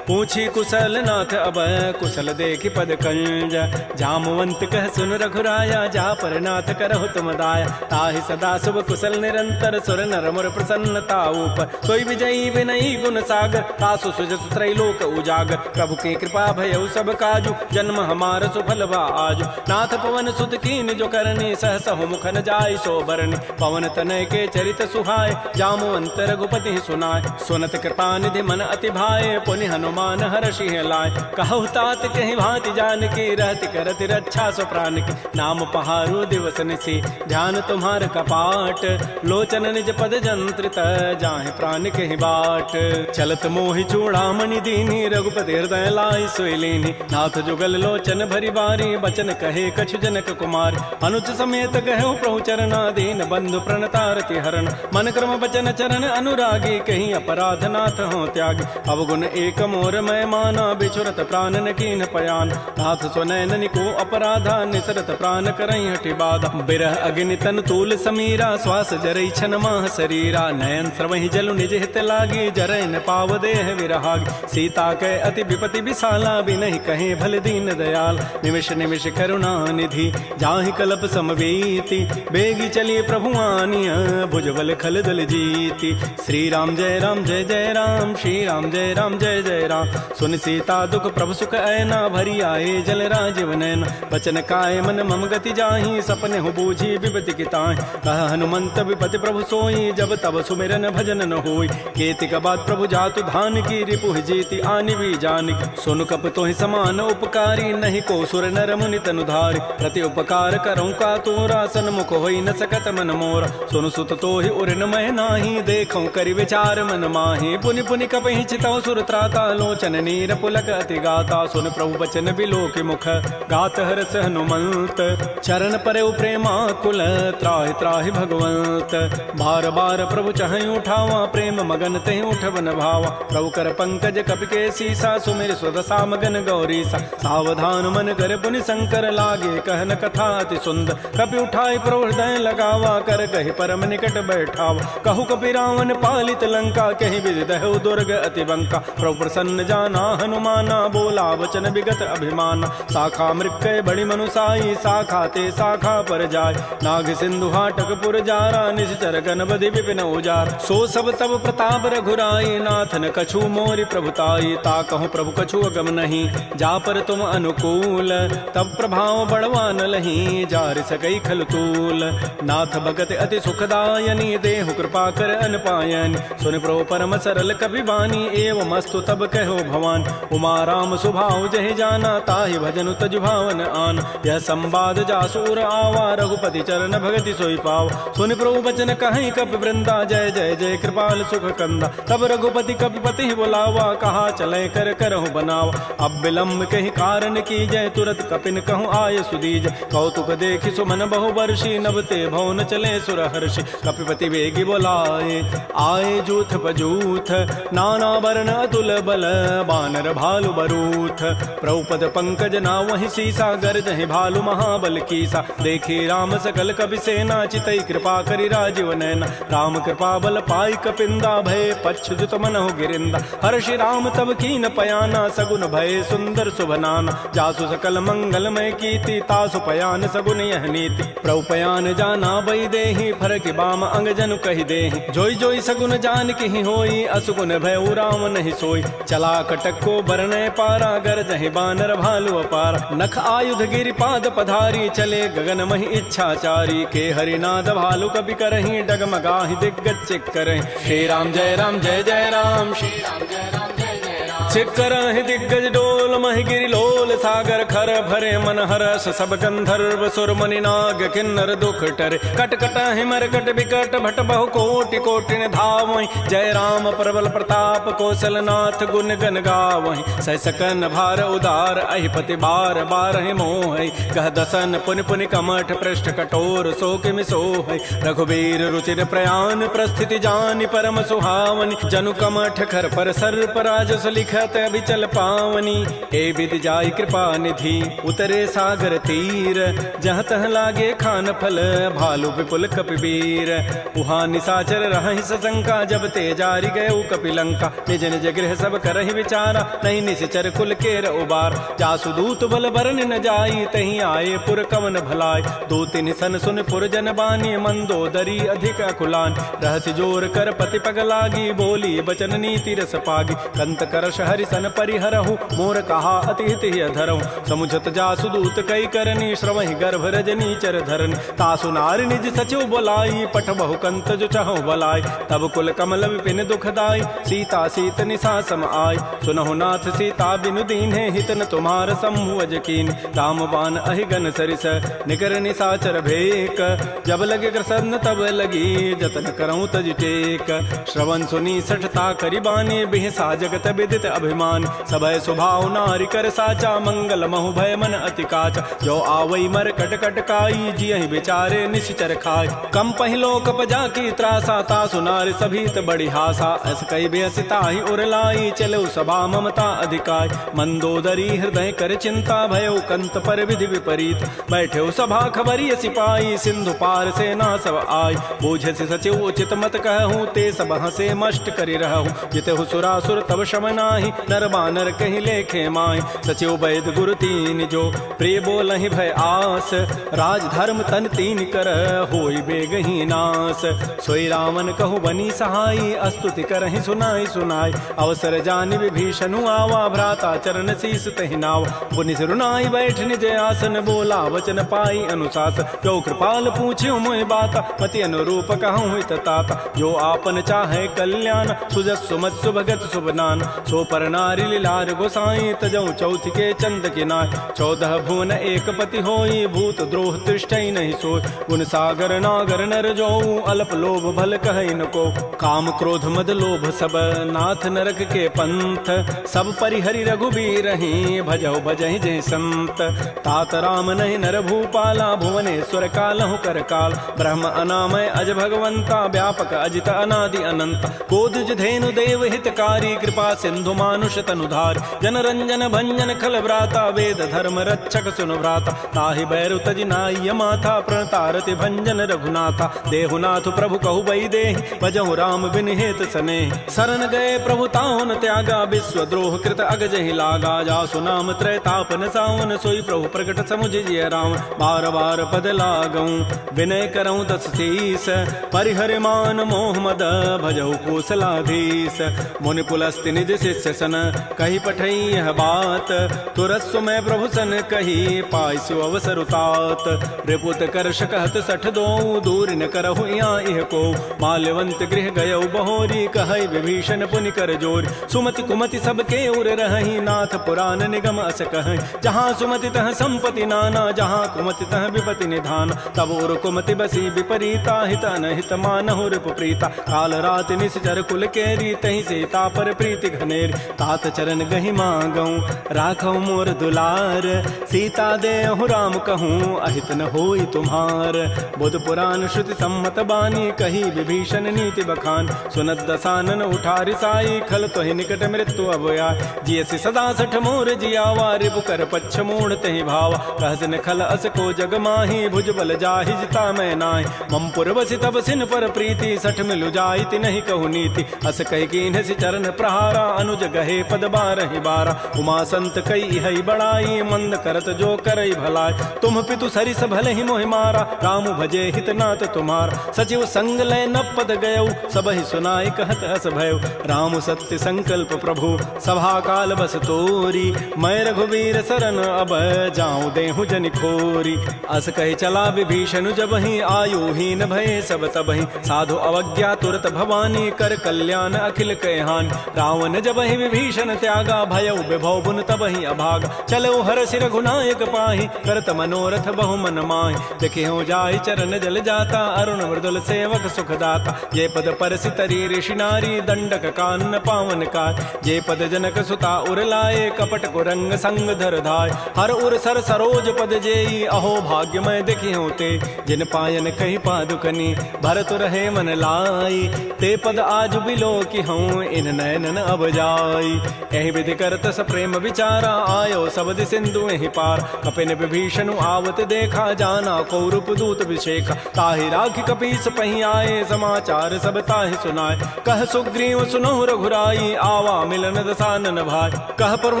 पूछी कुशल नाथ अब, कुशल देखि पद कंज। जामवंत कह सुन रघुराया, जा पर नाथ करहु तुम दाया। ताहि सदा शुभ कुशल निरंतर, सुर नर मुर प्रसन्नता ऊपर। सोई विजयी विनयी गुण सागर, तासु सुजस त्रैलोक उजागर। प्रभु की कृपा भयउ सब काजु, जन्म हमार सुफल बा आजु। नाथ पवन सुत कीन जो करनी, सहसहु मुखन जाय सो बरनी। पवन तनय के चरित सुहाय, जामवंत रघुपति सुनाय। सुनत कृपा निधि मन अति भाए, पुनि हनुमान हर्षि लाय। कहु तात कहि भांति जानकी, रहति करति रक्षा सो प्राण की। नाम पहारो दिवस निसी, ध्यान तुम्हार कपाट। लोचन निज पद जंत्रित, जाहि प्राण कहि बाट। चलत मोहि चूड़ामणि दीनी, रघुपति हृदय लाय सोई लीनी। नाथ जुगल लोचन भरी बारी, बचन कहे कछु जनक कुमार। अनुज समेत गहु प्रभु चरना, दीन बंधु प्रणतारति हरण। मन क्रम बचन चरण अनुरागी, कहीं अपराध नाथ हो त्यागी। अवगुण एक मोर मैं माना, बिछुरत प्राण न कीन पयान। नाथ स्वनैन को अपराधा, निसरत प्राण करई हटि बाधा। बिरह अग्नि तन तूल समीरा, श्वास जरई छन माह शरीरा। नयन स्रवहि जलु निज हित लागी, जरै न पाव देह विरहागी। सीता कै अति विपति विशाला, बिनहि कहे भल दीन दयाल। निमिष निमिष करुणा निधि, जाहि कलप समवेति। बेगी चलिए प्रभु आनिया, भुजबल खल दल जीति। श्री राम जय राम जय जय राम, श्री राम जय राम जय जय राम। सुन सीता दुख प्रभु सुख ऐना, भरी आए जल राजीव नैना। बचन काय मन मम गति जाहि, सपने हो बूझी विपति की ताहि। कह हनुमंत विपति प्रभु सोई, जब तब सुमिरन भजन न होई। केतिक बाद प्रभु जातु धान की, रिपुहि जीति आनि भी जानिक। सुन कप तोहि समान उपकारी, नहीं को सुर नर मुनि तनुधारि। प्रति उपकार करऊँ का तोरा, सन्मुख होई न सकत मन मोरा। सुन सुत तोहि उरन मह नाही, देखऊँ करि विचार मन माहि। पुनि पुनि कपहि चितौ सुर त्राता, लोचन नीर पुलक अति गाता। सुन प्रभु बचन बिलोक मुख, गात हरस हनुमंत। चरण परउ प्रेमाकुल, त्राहि त्राहि भगवंत। बार बार प्रभु चहई उठावा, प्रेम मगन तेहि उठवन भावा। प्रभु कर पंकज कपि के सीसा, सुमिर सुदशा मगन गौरीसा। सावधान मन कर पुनि शंकर, लागे कहन कथा अति सुंदर। कपि उठाई प्रभु हृदय लगावा, कर कहि परम निकट बैठावा। कहु कपि रावण पालित लंका, कहि विदहु दुर्ग अति बंका। प्रभु प्रसन्न जाना हनुमाना, बोला वचन विगत अभिमाना। शाखा मृक्कय बड़ी मनुसाई, शाखा ते शाखा पर जाय। नाग सिंधु हाटक पुर जारा, निश्चर गणपति विपिन उजार। सो सब तब प्रताप रघुराई, नाथन कछु मोरि प्रभुताई। ता कहूँ प्रभु कछु अगम नहीं, जा पर तुम अनुकूल। तब प्रभाव बढ़वा न लही, जार सकई खल तूल। नाथ भगत अति सुखदायनी, देहु कृपा कर अनपायनी। सुन प्रभु परम सरल कवि वाणी, एवं अस्तु तब कहो भवान। उमा राम सुभाव जहि जाना, ताहि भजनु तजु भावन आन। यह संवाद जासूर आवा, रघुपति चरण भगति सोई पाव। सुन प्रभु बचन कहीं कपि वृंदा, जय जय जय कृपाल सुख कंदा। तब रघुपति कपिपति बुलावा, कहा चले कर करहु बनावा। अब विलम्ब कहीं कारण की जय, तुरत कपिन कहूँ आय सुदीज। कौतुक देखि सुमन बहु वर्षी, नभते भवन चले सुर हर्षि। कपिपति वेगी बोलाए, आए जूथ पजूथ। नाना वर्ण अतुल बल, बानर भालु बरूथ। प्रभुपद पंकज नावहि सीसा, गर्जहि भालु महाबल कीसा। देखी राम सकल कपि सेना, चितई कृपा करि राजीव नैना। राम कृपा बल पाई कपिंदा, भय पच्छुत मनहु गिरिंदा। हर्षि राम तब कीन पयाना, सगुन भय सुंदर शुभनाना। जासु सकल मंगलमय कीर्ति, तासु पयान सगुन यह नीति। प्रभु पयान जाना बई देहि, फरकि बाम अंग जनु कहि देहि। जोई जोई सगुन जान की होई, असुगुन भय राम नहीं सोई। चला कटक को बरनय पारा, गरजहि बानर भालु अपार। नख आयुध गिरि पाद पधारी, चले गगन महि इच्छाचारी। के हरिनाद भालु कपि करहि, डगमगाहि दिग्गज चिक करहि। श्री राम जय जय राम, श्री राम जय राम जय जय राम। सिकर ही दिग्गज डोल महि गिरि लोल सागर खर भरे मन हरस सब गंधर्व सुर मुनि नाग किन्नर दुख टरे कट कट हिमर कट विकट भट बहु कोटि कोटि धावहि जय राम प्रबल प्रताप कौशलनाथ गुण गन गावहि सह सकन भार उदार अहिपति बार बार मोह कह दसन पुनि पुनि कमठ पृष्ठ कठोर शोक मिसोह रघुबीर रुचिर प्रयाण प्रस्थिति जानि परम सुहावनि जनु कमठ खर पर सर्प राजस लिखत अभिचल पावनी ए विधि जाय कृपा निधि उतरे सागर तीर जहाँ तह लागे खान फल भालु विपुल कपिवीर उहाँ निशाचर रहि सशंका जब ते जारी गए कपिलंका निज निज गृह सब करहि विचारा नहीं निश्चर कुल केर उबार जासु दूत बल बरन न जाई तहीं आए पुर कवन भलाय दो तिन सन सुन पुर जन बानी मंदोदरी अधिक अकुलान रहस्य जोर कर पति पग लागी बोली बचन नीति रस पागी कंत करश हरि सन परिहरहु मोर कहा अति हित धरहु समुझत जासु दूत कई करनी श्रवहि गर्भ रजनी चर धरनी तासु नारी निज सचिव बोलाई पठ बहु कंत जो चाहो बलाई तब कुल कमल विपिन दुखदाई सीता सीत निशा सम आय सुनहु नाथ सीता बिनु दीन्हे हित न तुम्हार समूह अजकीन राम बान अहिगन सरिस निकर निशाचर भेक जब लगे कृष्ण तब लगी जतन करऊं तज टेक श्रवण सुनी सठता करिबानी बिहसा जगत विदित अभिमान सभय स्वभाव नारी कर साचा मंगल महु भय मन अति काचा जो आवई मर कट कट काई जियहि बेचारे निश्चर खाय कम पहिलो कप जाकी त्रासा तासु नारी सभीत बड़ी हासा अस कई बेसिता ही उरलाई चलो सभा ममता अधिकाय मंदोदरी हृदय कर चिंता भयो कंत पर विधि विपरीत बैठे सभा खबरी सिपाही सिंधु पार से ना सब आय बूझ से सचिव उचित मत कहूँ ते सब हसे मष्ट करि रहूँ जितहु सुरासुर तब शम नाही नर बानर कहीं लेखे माय सचिव वैद गुरु तीन जो प्रिय बोलहि भय आस राज धर्म तन तीन कर होई बेगही नास सोई रावण कहु बनी सहाई अस्तुति करहि सुनाई सुनाई अवसर जानि विभीषणु आवा भ्राता चरण शीस तहि नाव पुनि सिरुनाई बैठ निज आसन बोला वचन पाई अनुशासन जो कृपाल पूछ्यो मोहि बाता पति अनुरूप कहूँ हित ताता जो आपन चाहे कल्याण सुजस सुमत सुभगत सुबनान सो पर नारी लीलार गोसाई तजऊ चौथ के चंद के नाय 14 भुवन एक पति होई भूत द्रोह तृष्टि नहीं सोय गुण सागर नागर नर जो अल्प लोभ भल कहै न को काम क्रोध मद लोभ सब नाथ नरक के पंथ सब परिहरि रघुबीर ही भजौ भजहि जय संत तात राम नहीं नर भूपाला भुवनेश्वर कालहु कर काल ब्रह्म अनामय अज भगवंता व्यापक अजित अनादि अनंत कोदुज धेनु देव हितकारी कृपा सिंधु मानुष तनुधार जन रंजन भंजन खल व्राता वेद धर्म रक्षक सुन व्राता ताहि बैरु तजि नाय माथा प्रणतारति भंजन रघुनाथा देहुनाथ प्रभु कहु बई दे भजहु राम बिन हेत सने शरण गए प्रभु ताहुन त्यागा विश्व द्रोह कृत अगजहि लागा जासु नाम त्रैतापन सावन सोई प्रभु प्रकट समुझ जिय राम बार बार पद लागऊं विनय करऊं दस शीस परिहर मान मोह मद भजहु कौशलाधीश मुनि पुलस्ति निज शिष्य सन कही पठई यह बात तुरस्व में प्रभु सन कही पाइसु अवसर उतात रिपुत करश कहत सठ दो दूर न करहु इह को माल्यवंत गृह गयौ बहोरी कहै विभीषण पुनि कर जोर सुमति कुमति सबके उर रहहि नाथ पुराण निगम अस कहै जहाँ सुमति तह संपत्ति नाना जहाँ कुमति तह विपति निधान तब उर कुमति बसी विपरीता हित अनहित मानहु रिपु प्रीता काल रात निश्चर कुल केरी तहि सीता पर प्रीति घनेर तात चरण गहि मांगऊं राखौ मोर दुलार सीता देहु राम कहूँ अहित न होई तुम्हार बुध पुराण श्रुति सम्मत बानी कही विभीषण नीति बखान सुनत दसानन उठारि साई खल तोहि निकट मृत्यु अभया जियसि सदा सठ मोर जियावा रिपु कर पच्छ मूढ़ तहि भावा कहसिन खल अस को जग माही भुज बल जाहि जिता मैं नाहि मम पुर बसि तब सिन पर प्रीति सठ मिलु जाइति नहीं कहु नीति अस कहि कीन्ह सि चरण प्रहारा अनुज गहे पद बारहि बारा उमा संत कई हई बड़ाई मंद करत जो करई भलाई तुम पितु सरिस भले ही मोहि मारा राम भजे हितनाथ तुम्हार सचिव संग लय न पद गयौ सबहि सुनाई कहत अस भयउ राम सत्य संकल्प प्रभु सभा काल बस तोरी मैं रघुवीर शरण अब जाऊं देहु जनि खोरी अस कहि चला विभीषण जबहि आयु हीन भय सब तबहि साधु अवज्ञा तुरत भवानी कर कल्याण अखिल कहहान रावण जबहि विभीषण त्यागा, भयउ विभव बुन तबहि अभागा। चलो हरषि रघुनायक पाहि, करत मनोरथ बहु मन माहि। देखियो जाहि चरण जल जाता, अरुण मृदुल सेवक सुखदाता। जे पद परसि तरी ऋषि नारी, दंडक कानन पावन काय। जे पद जनक सुता उर लाए, कपट कुरंग संग धर धाय। हर उर सर सरोज पद जेई, अहो भाग्यमय देखियो ते। जिन पायन कही पादुकनी, भरत रहे मन लाई। ते पद आज बिलो की हूँ, इन नयनन अब जाई। एहि विधि करत स प्रेम विचारा, आयो सबद सिंधु एहि पार। कपिन विभीषण आवत देखा, जाना कौरव दूत विशेखा। ताहि राखि कपीस पहि आए, समाचार सब ताहि सुनाए। कह सुग्रीव सुनहु रघुराई, आवा मिलन दसानन भाई। कह प्रभु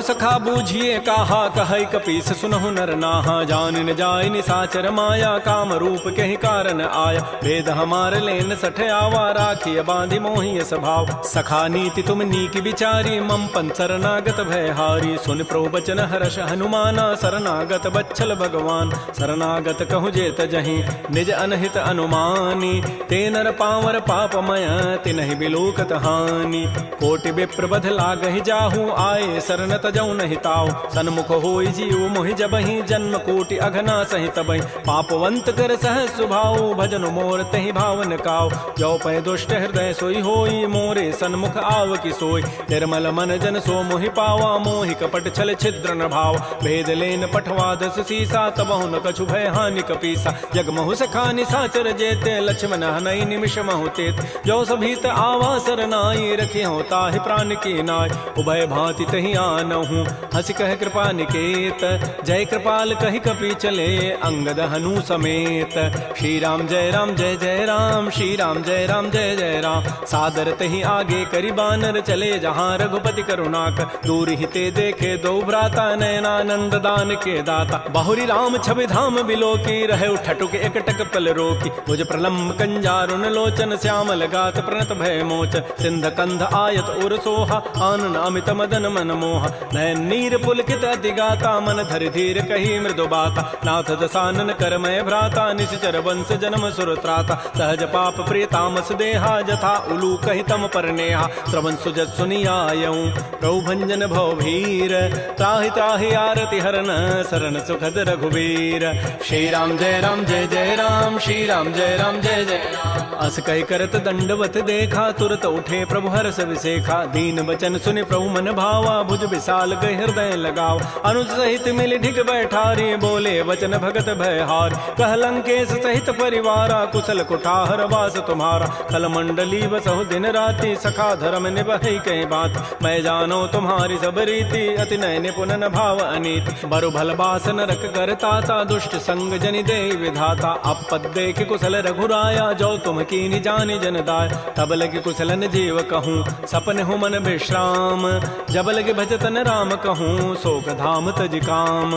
सखा बूझिए काहा, कहै कपीस सुनहु नर नाहा। जान न जाय निसाचर माया, काम रूप कहि कारण आया। भेद हमार लेन सठ आवा, राखिय बांधि मोहि स्वभाव। सखा नीति तुम नीक विचारी, मम पन शरणागत भयहारी। सुन प्रभु बचन हर्ष हनुमाना, शरणागत बच्छल भगवान। शरणागत कहु जेत जहीं, निज अनहित अनुमानी। ते नर पावर पापमय, तिनहि बिलोकत हानि। कोटि विप्र बध लागहि जाहु, आए शरण तजौ नहि ताऊ। सन्मुख होई जीव मोहि जबहि, जन्म कोटि अघना सहि तबहि। पापवंत कर सहज सुभाऊ, भजन मोर तहि भावन काऊ। जो पै दुष्ट हृदय सोई होई, मोरे सन्मुख आव की सोई। निर्मल मन जन सो मोहि पावा, मोहि कपट छल छिद्र न भाव। भेद लेन पठवा दस सीसा, तबहु न कछु भय हानि कपीसा। जग महु सखा निसाचर जेते, लक्ष्मण हनई निमिष महु तेत। जो सभीत आवा सरनाई, रखी हो ताहि प्राण की नाय। उभय भांति तहि आनहु, हंस कह कृपा निकेत। जय कृपाल कहि कपि चले, अंगद हनु समेत। श्री राम जय राम, श्री राम जय जय राम। सादर तहि आगे करि बानर, चले जहाँ रघुपति करुणाकर। दूर हिते देखे दो भ्राता, नयनानंद दान के दाता। बहुरी राम छवि धाम बिलो की, रहे ठटुक एकटक पल रोकी। भुज प्रलम्ब कंजारुन लोचन, श्यामल गात प्रणत भय मोचन। सिंध कंध आयत उर सोहा, आनन अमित मदन मन मोहा। नयन नीर पुलकित अति गाता, मन धरि धीर कही मृदु बाता। नाथ दसानन करमय भ्राता, निश्चर वंश जन्म सुर त्राता। सहज पाप प्रिय तामस देहा, जथा उलू कहि तम पर नेहा। श्रवण सुजत सुनियायऊं, प्रभु भंजन भव भीर। त्राहि त्राहि आरति हरन, शरण सुखद रघुवीर। श्री राम जय राम, श्री राम जय जय राम। अस कहि करत दंडवत देखा, तुरत उठे प्रभु हर्ष विसेखा। दीन बचन सुनि प्रभु मन भावा, भुज विशाल गहि हृदय लगाव। अनुज सहित मिल ढिग बैठारी, बोले वचन भगत भयहार। कह लंकेश सहित परिवारा, कुशल कुठार वास तुम्हारा। कल मंडली बसहु दिन राति, सखा धर्म निभहि कहीं बात। मैं जानो तुम्हारी सब रीति, अति नय निपुण न भाव अनीति। बरु भल बास नरक करताता, दुष्ट संग जनि दे विधाता। अपद देख कुशल रघुराया, जो तुम कीनि जानि जन दाय। तब लगे कुशलन जीव कहूँ, सपन हो मन विश्राम। जब लगे भजतन राम कहूँ, शोक धाम तज काम।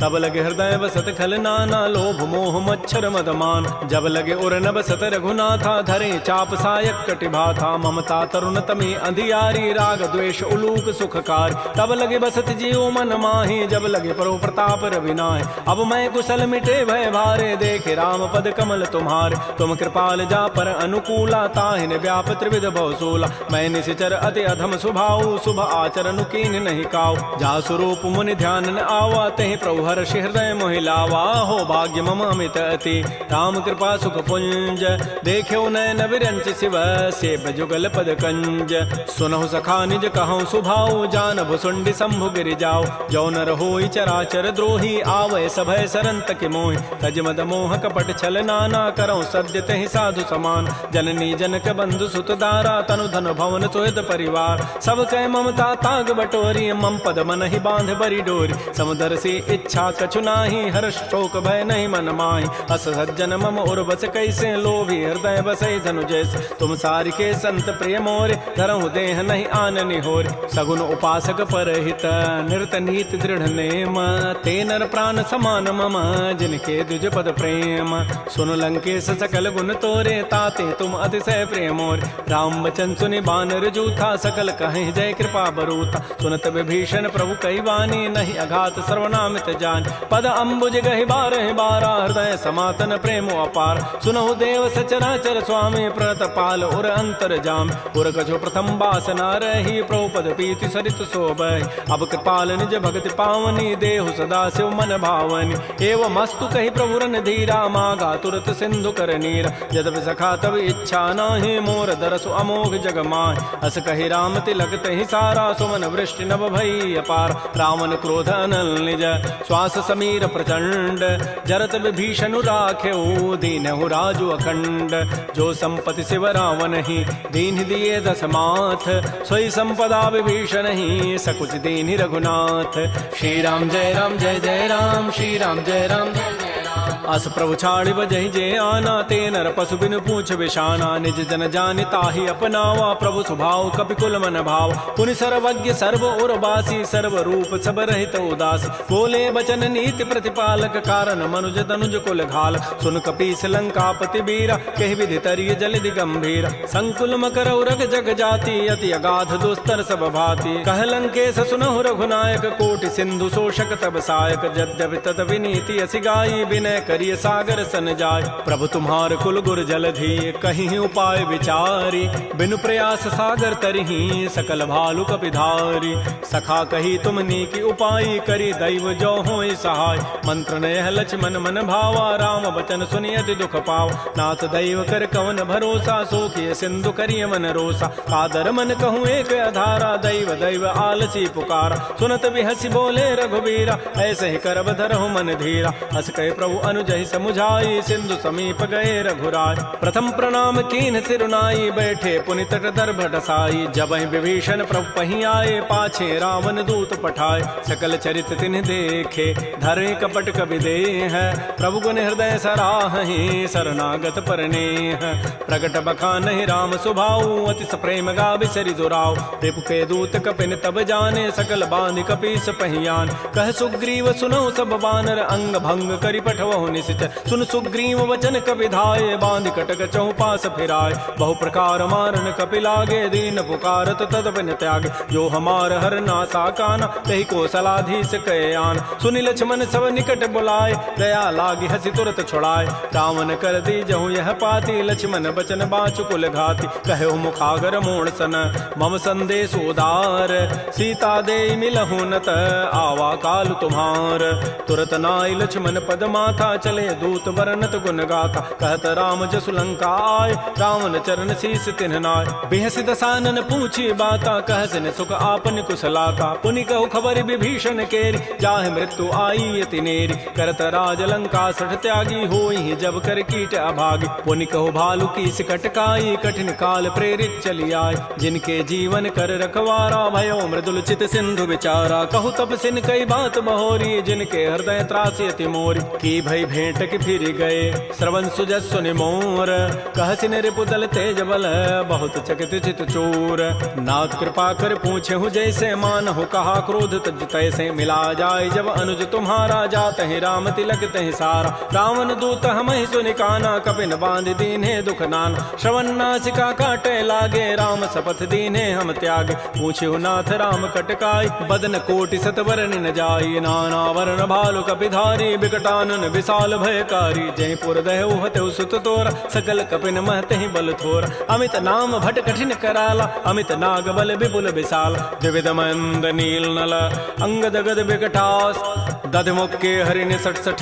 तब लगे हृदय बसत खल नाना, लोभ मोह मच्छर मदमान। जब लगे उर न बसत रघुनाथा, धरे चाप सायक कटिभाथा। ममता तरुण तमी अंधियारी, राग द्वेष उलूक सुखकारी। तब लगे बसत जीव मन माही, जब लगे परो प्रताप रविनाय। अब मैं कुशल मिटे भय भारे, देखे राम पद कमल तुम्हारे। तुम कृपाल जा पर अनुकूला, ताहिन व्याप त्रिविध भव सोला। मैं निशिचर अति अधम स्वभाव, शुभ आचरण कीन नहीं काऊ। जा स्वरूप मुनि ध्यान न आवा, तहि प्रभु हर्ष हृदय मोहि लावा। हो भाग्य मम अमित अति, राम कृपा सुख पुंज। देख्यो नयन विरंच शिव, सेव जुगल पद कंज। सुनहु सखा निज कहूँ सुभाऊ, जान भुसुंडी शंभु गिरि जाओ। जो नर होई चराचर द्रोही, आवै सभय सरन तकि मोहि। तज मद मोह कपट छल नाना, करऊँ सद्य तहि साधु समान। जननी जनक बंधु सुत दारा, तनु धन भवन सुहृद परिवार। सब कह ममता ताग बटोरी, मम पद मन ही बांध बरी डोरी। समुदर से इच्छा कछु नाही, हर्ष शोक भय नहीं मन माही। अस सज्जन मम उर बस कैसे, लोभी हृदय बसै धनु जैसे। तुम सारि के संत प्रिय मोरे, धरहु देह नहीं आननि होरे। सगुन उपासक परहित, निरत नीति दृढ़ नेम। ते नर प्राण समान मम, जिनके द्विज पद प्रेम। सुन लंकेश सकल गुण तोरे, ताते तुम अतिशय प्रिय मोरे। राम वचन सुनि बानर जूथा, सकल कहीं जय कृपा बरूथा। सुनत विभीषण प्रभु कई वाणी, नहीं अघात सर्वनामित जान। पद अम्बुज गहि बारहि बारा, हृदय समातन प्रेम अपार। सुनहु देव सचराचर स्वामी, प्रणत पाल उर अंतर जाम। उर कछु प्रथम बासना रही, प्रभु पद पीति सरित शोभै। अब कृपाल निज भगति पावनी, देहु सदा शिव मन भावनी। एवं मस्तु कही प्रभु रन धीरा, मागा तुरत सिंधु कर नीरा। यद्यपि सखा तब इच्छा नाही, मोर दरसु अमोघ जग माहि। अस कही राम तिलक तहि सारा, सुमन वृष्टि नभ भई अपार। रावण क्रोध अनल निज, श्वास समीर प्रचंड। जरत विभीषण राखेऊ, दीनहु राजु अखंड। जो संपत्ति शिव रावण ही, दीन दिए दस माथ। सोई संपदा विभीषण ही, सकुच दीन रघुनाथ। श्री राम जय राम जय जय राम, श्री राम जय राम जय जय राम। अस प्रभु छाड़ि बजहि जे आना, ते नर पशु बिनु पूछ बिशाना। निज जन जानि ताहि अपनावा, प्रभु स्वभाव कपिकुल मन भाव। पुनि सर्वज्ञ सर्व उर्वासी, सर्व रूप सब रहित उदासी। बोले बचन नीति प्रतिपालक, कारण मनुज तनुज कुल घाल। सुन कपीस लंकापति बीरा, कहि विधि तरिय जलधि गंभीर। संकुल मकर उरग जग जाति, अति अगाध दुस्तर सब भाति। कह लंकेश सुनहु रघुनायक, कोटि सिंधु शोषक तब सायक। यद्यपि तद विनीति असि गाई, विनय करिय सागर सन जाय। प्रभु तुम्हार कुल गुर जलधि, कहीं उपाय विचारी। बिनु प्रयास सागर तरही, सकल भालु कपिधारी। सखा कही तुम नीकी उपाय, करी दैव जो होय सहाय। मंत्र नयह लक्ष्मण मन भावा, राम बचन सुनियति दुख पाव। नाथ दैव कर कवन भरोसा, सोखिय सिंधु करिय मन रोसा। कादर मन कहूँ एक अधारा, दैव दैव आलसी पुकारा। सुनत बिहसी बोले रघुबीरा, ऐसे ही करब धरहु मन धीरा। हस कहे प्रभु अनुजहि समुझाई, सिंधु समीप गए रघुराय। प्रथम प्रणाम कीन सिरुनाई, बैठे पुनि तट दर्भ डसाई। जबहि विभीषण प्रभु पहीं आए, पाछे रावण दूत पठाए। सकल चरित तिन्ह देखे, धरे कपट कबि देह। प्रभु गुण हृदय सराहि, शरणागत परनेह। प्रगट बखानहि राम सुभाऊ, अति प्रेम गावि सरि दुराऊ। रिपु के दूत कपिन तब जाने, सकल बांधि कपीस पहियान। कह सुग्रीव सुनहु सब बानर, अंग भंग करि पठवहु निश्चर। सुन सुग्रीव वचन कपि धाये, बांधि कटक चहु पास फिराय। बहु प्रकार मारन कपि लागे, दीन पुकारत तद बिन त्यागे। जो हमार हर नासा काना, तहि को सलाधीस कहे आन। सुनि लक्ष्मण सब निकट बुलाए, दया लागी हसी तुरत छुड़ाए। रावण कर दी जहु यह पाती, लक्ष्मण बचन बाचु कुल घाती। कहो मुखागर मोण सन, मम संदेश उदार। सीता दे मिलहु नत, आवा काल तुम्हार। तुरत नाई लक्ष्मण पद माथा, चले दूत बरनत गुण गाथा। कहत राम जसु लंका आय, रावण चरण शीस तिन्ह नाय। बेहसी दसानन पूछी बाता, कहसिन सुख आपन कुशलाता। पुनि कहु खबर विभीषण केरी, जाहि मृत्यु आई अति नेरी। करत राज लंका सठ त्यागी, होई जब कर कीट अभागी। पुनि कहु भालु की सिकट काई, कठिन काल प्रेरित चली आय। जिनके जीवन कर रखवारा, भयो मृदुल चित सिंधु विचारा। कहु तब सिन कई बात बहोरी, जिनके हृदय त्रासी अति मोरी। की भई भेंट की फिर गए, श्रवण सुजस सुनि मोर। कहसिन रिपुदल तेज बल, बहुत चकित चित चोर। नाथ कृपा कर पूछे हूँ जैसे, मानहु कहा क्रोध तज तैसे। मिला जाय जब अनुज तुम्हारा, जात है राम तिलक तहि सारा। रावण दूत हमहि सुनि काना, कपिन बांध दीन्हे दुख नाना। श्रवण नासिका काटे लागे, राम शपथ दीन्हे हम त्यागे। पूछे नाथ राम कटकाई, बदन कोटि सत वरन न जाई। नाना वरण भालु कपिधारी, विकटानन विशाल भयकारी। जयपुर दहु हतु सुत तोरा, सकल कपिन महते बल थोरा। अमित नाम भट कठिन कराला, अमित नाग बल विपुल विशाल। द्विविध मंद नील नल, अंगद गद विकटास। दध मुक्के हरिण सठ सठ,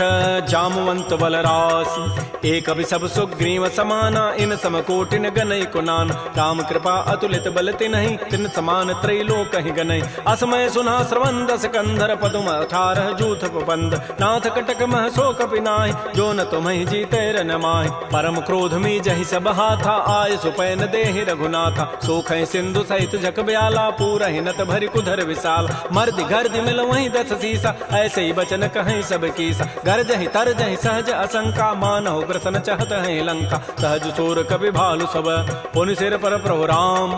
जामवंत बलरास। एक अभि सब सुग्रीव समाना, इन सम कोटिन गनई कुनान। राम कृपा अतुलित बल तिन्हि, तिन समान त्रैलोक कहि गनई। असमय सुना श्रवण दस कंधर, पदुम 18 जूथ बंद। नाथ कटक मह सो कपि नाहि, जो न तुम्हि जीते रन माहि। परम क्रोध मी जहि सब हाथा, आय सुपैन देहि रघुनाथा। सोखै सिंधु सहित जग ब्याला, पूरहि नत भरि कुधर विशाल। मर्दि गर्दि मिल वहीं 10 सीसा, ऐसे ही बचन कहीं सब कीसा। गरजहि तरजहि सहज असंका, मानहु ग्रसन चहत है लंका। सहज सूर कपि भालु सब, पुनि सिर पर प्रभु राम।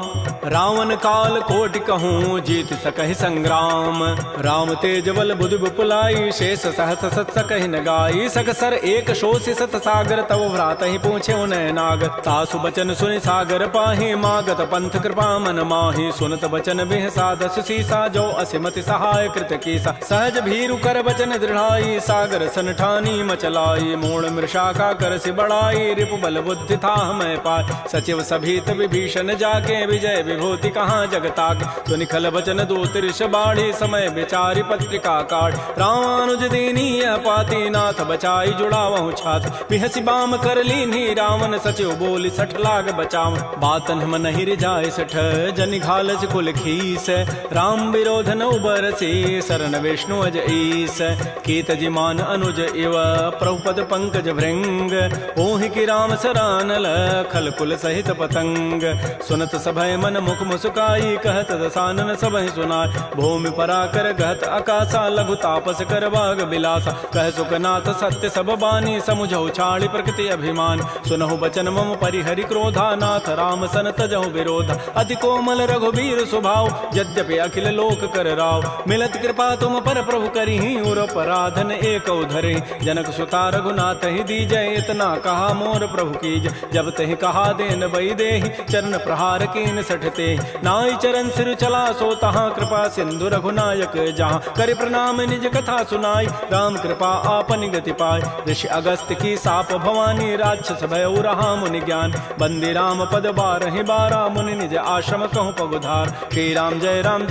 रावण काल कोटि कहूँ, जीत सकहि संग्राम। राम तेज बल बुधि विपुलाई, शेष सहस सत सकहि न गाई। सकसर एक शोषि सत सागर, तव भ्रात ही पूछे उनय नाग। तासु बचन सुनि सागर पाहि, मागत पंथ कृपा मन माहि। सुनत बचन बिह साधस सीसा, जो असिमति सहाय कृत कीसा। सहज भीरु कर बचन दृढ़ाई सागर सन ठानी मचलाई मूण मृषा का कर से बढ़ाई रिपु बल बुद्धि था मैं पाय सचिव सभीत विभीषण जाके विजय विभूति कहाँ जगताक सुनिखल बचन दो तिरष बाढ़ी समय विचारी पत्रिका काट रामानुज दीनी पाती नाथ बचाई जुड़ावहु छात बिहसी बाम कर लीनी रावण सचिव बोली 60 लाख बचाव बातन हम नहीं रिजाए 60 जनि घालस कुल खीस राम विरोध न उबरसी शरण विष्णु अज ईस कीत जिमान अनुज इव प्रभुपद पंकज भृंग ओहि की राम सरानल खल कुल सहित पतंग सुनत सभय मन मुख मुस्काई कहत दसानन सबहि सुनाय भूमि पराकर गहत आकाशा लघु तापस कर बाग बिलासा कह सुखनाथ सत्य सब बानी समुझौ छाड़ी प्रकृति अभिमान सुनहु बचन मम परिहरि क्रोधा नाथ राम सन तजहु विरोध अति कोमल रघुबीर स्वभाव यद्यपि अखिल लोक कर राव मिलत कृपा तुम पर प्रभु करिहि उर पराधन एक धरे जनक सुता रघुनाथ ही दीजय इतना कहा मोर प्रभु कीज जब तहि कहा देन बई देहि चरण प्रहार कीन सठते नाई चरण सिर चला सो तहाँ कृपा सिंधु रघुनायक जहाँ कर प्रणाम निज कथा सुनाई राम कृपा आपन गति पाय ऋषि अगस्त की साप भवानी राक्षस भय रहा मुनि ज्ञान बंदी राम पद 12 मुनि निज आश्रम कहूँ पगुधार श्री राम जय राम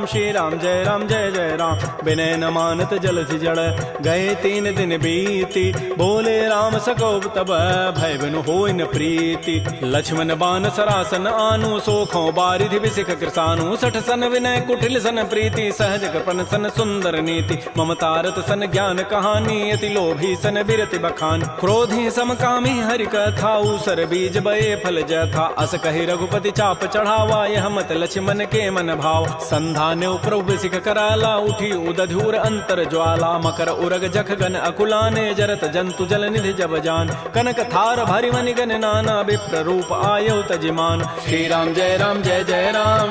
श्री राम जय जय राम विनय न मानत जलधि जड़ गए 3 दिन बीती बोले राम सकोब तब भय बिनु होय न प्रीति लक्ष्मण बान सरासन आनु सोखों बारिधि विसिख कृसानु 60 सन विनय कुटिल सन प्रीति सहज कृपन सन सुंदर नीति ममतारत सन ज्ञान कहानी अति लोभी सन बिरति बखान क्रोधी समकामी हरि कथा उसर बीज बये फल जथा अस कहि रघुपति चाप चढ़ावा यह मत लक्ष्मण के मन भाव संधान प्रभु सिख कराला उठी उदधूर अंतर ज्वाला मकर उरग जख गन अकुलाने जरत जंतु जल निधि जब जान कनक थार भरि मनि गन नाना विप्र रूप आयो तजिमान श्री राम जय राम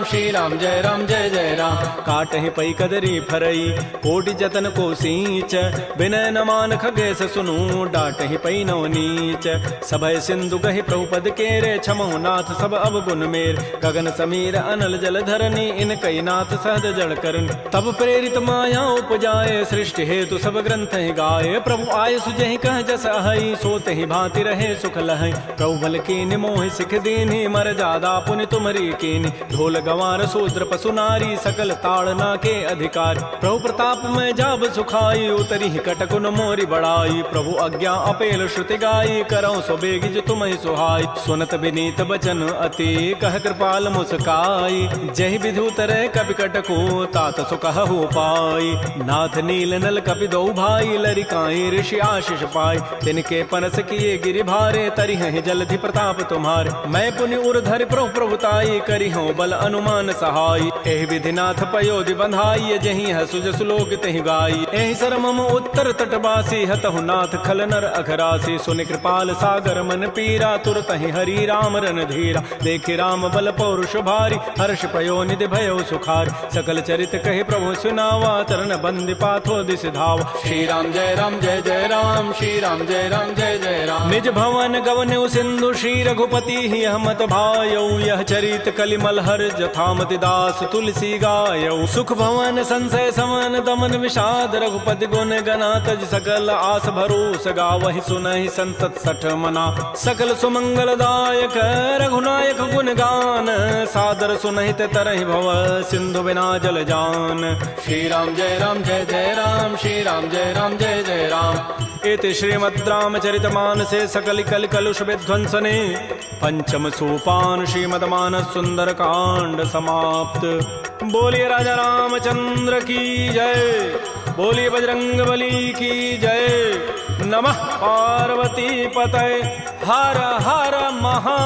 श्री राम जय जय राम काटहि पई कदरी फरई कोटि जतन को सींच विनय न मान खगेश सुनु डाटहि पई नव नीच सभय सिंधु गहि प्रभुपद केरे छमो नाथ सब अवगुण मेर गगन समीर अनल जल धरनी इन कई नाथ सहज जड़ करन तब प्रेरित माया उपजाए सृष्टि हेतु सब ग्रंथ गाये प्रभु आय सुजहि कह जस अहै सोते ही भांति रहे सुख लहै प्रभु बल कीन मोहि सिख दीन्हि मर जादा पुनि तुमरी कीन ढोल गंवार शूद्र पशु नारी सकल ताड़ना के अधिकार प्रभु प्रताप में जाब सुखाई उतरी कटकुन मोरी बड़ाई प्रभु आज्ञा अपेल श्रुति गाई करौ सो बेगिज तुम्हि सुहाई सुनत विनीत बचन अति कह कृपाल मुस्काई जहि विधु तरह कपि कटको तात सुकहु पाई नाथ नील नल कपि दो भाई लरिकाई ऋषि आशीष पाई तिनके परस किए गिरि भारे तरिहि जलधि प्रताप तुम्हारे मैं पुनि उर्धरि प्रभुताई करिहु बल अनुमान सहाय एहि विधिनाथ पयोधि बंधाई जहि हसुज सुलोक तहि गाई एहि सर मम उत्तर तटवासी हतहु नाथ खल नर अघरासी सुनि कृपाल सागर मन पीरा तुरत ही हरि राम रन धीरा देखि राम बल पौरुष भारी हर्ष पयो निधि भयो सुखार सकल चरित कहि प्रभु सुनावा तरन बंदि पाथो दिस धाव श्री राम जय राम श्री राम जय जय राम निज भवन गवन्यु सिंधु श्री रघुपति ही हमत भायौ यह चरित कलिमल हर जथामति दास तुलसी गायौ सुख भवन संशय समन दमन विषाद रघुपति गुण गना तज सकल आस भरोस गावहि सुनहि संतत 60 मना सकल सुमंगल दायक रघुनायक गुण गान सादर सुनहित तरहि भव सिंधु बिना जल जान श्री राम जय राम श्री राम जय जय राम इति श्रीमद् रामचरितमानसे सकल कल कलुष विध्वंसने पंचम सोपान श्रीमद्मानस सुंदर कांड समाप्त। बोलिए राजा रामचंद्र की जय, बोलिए बजरंग बली की जय। नमः पार्वती पतये, हर हर महा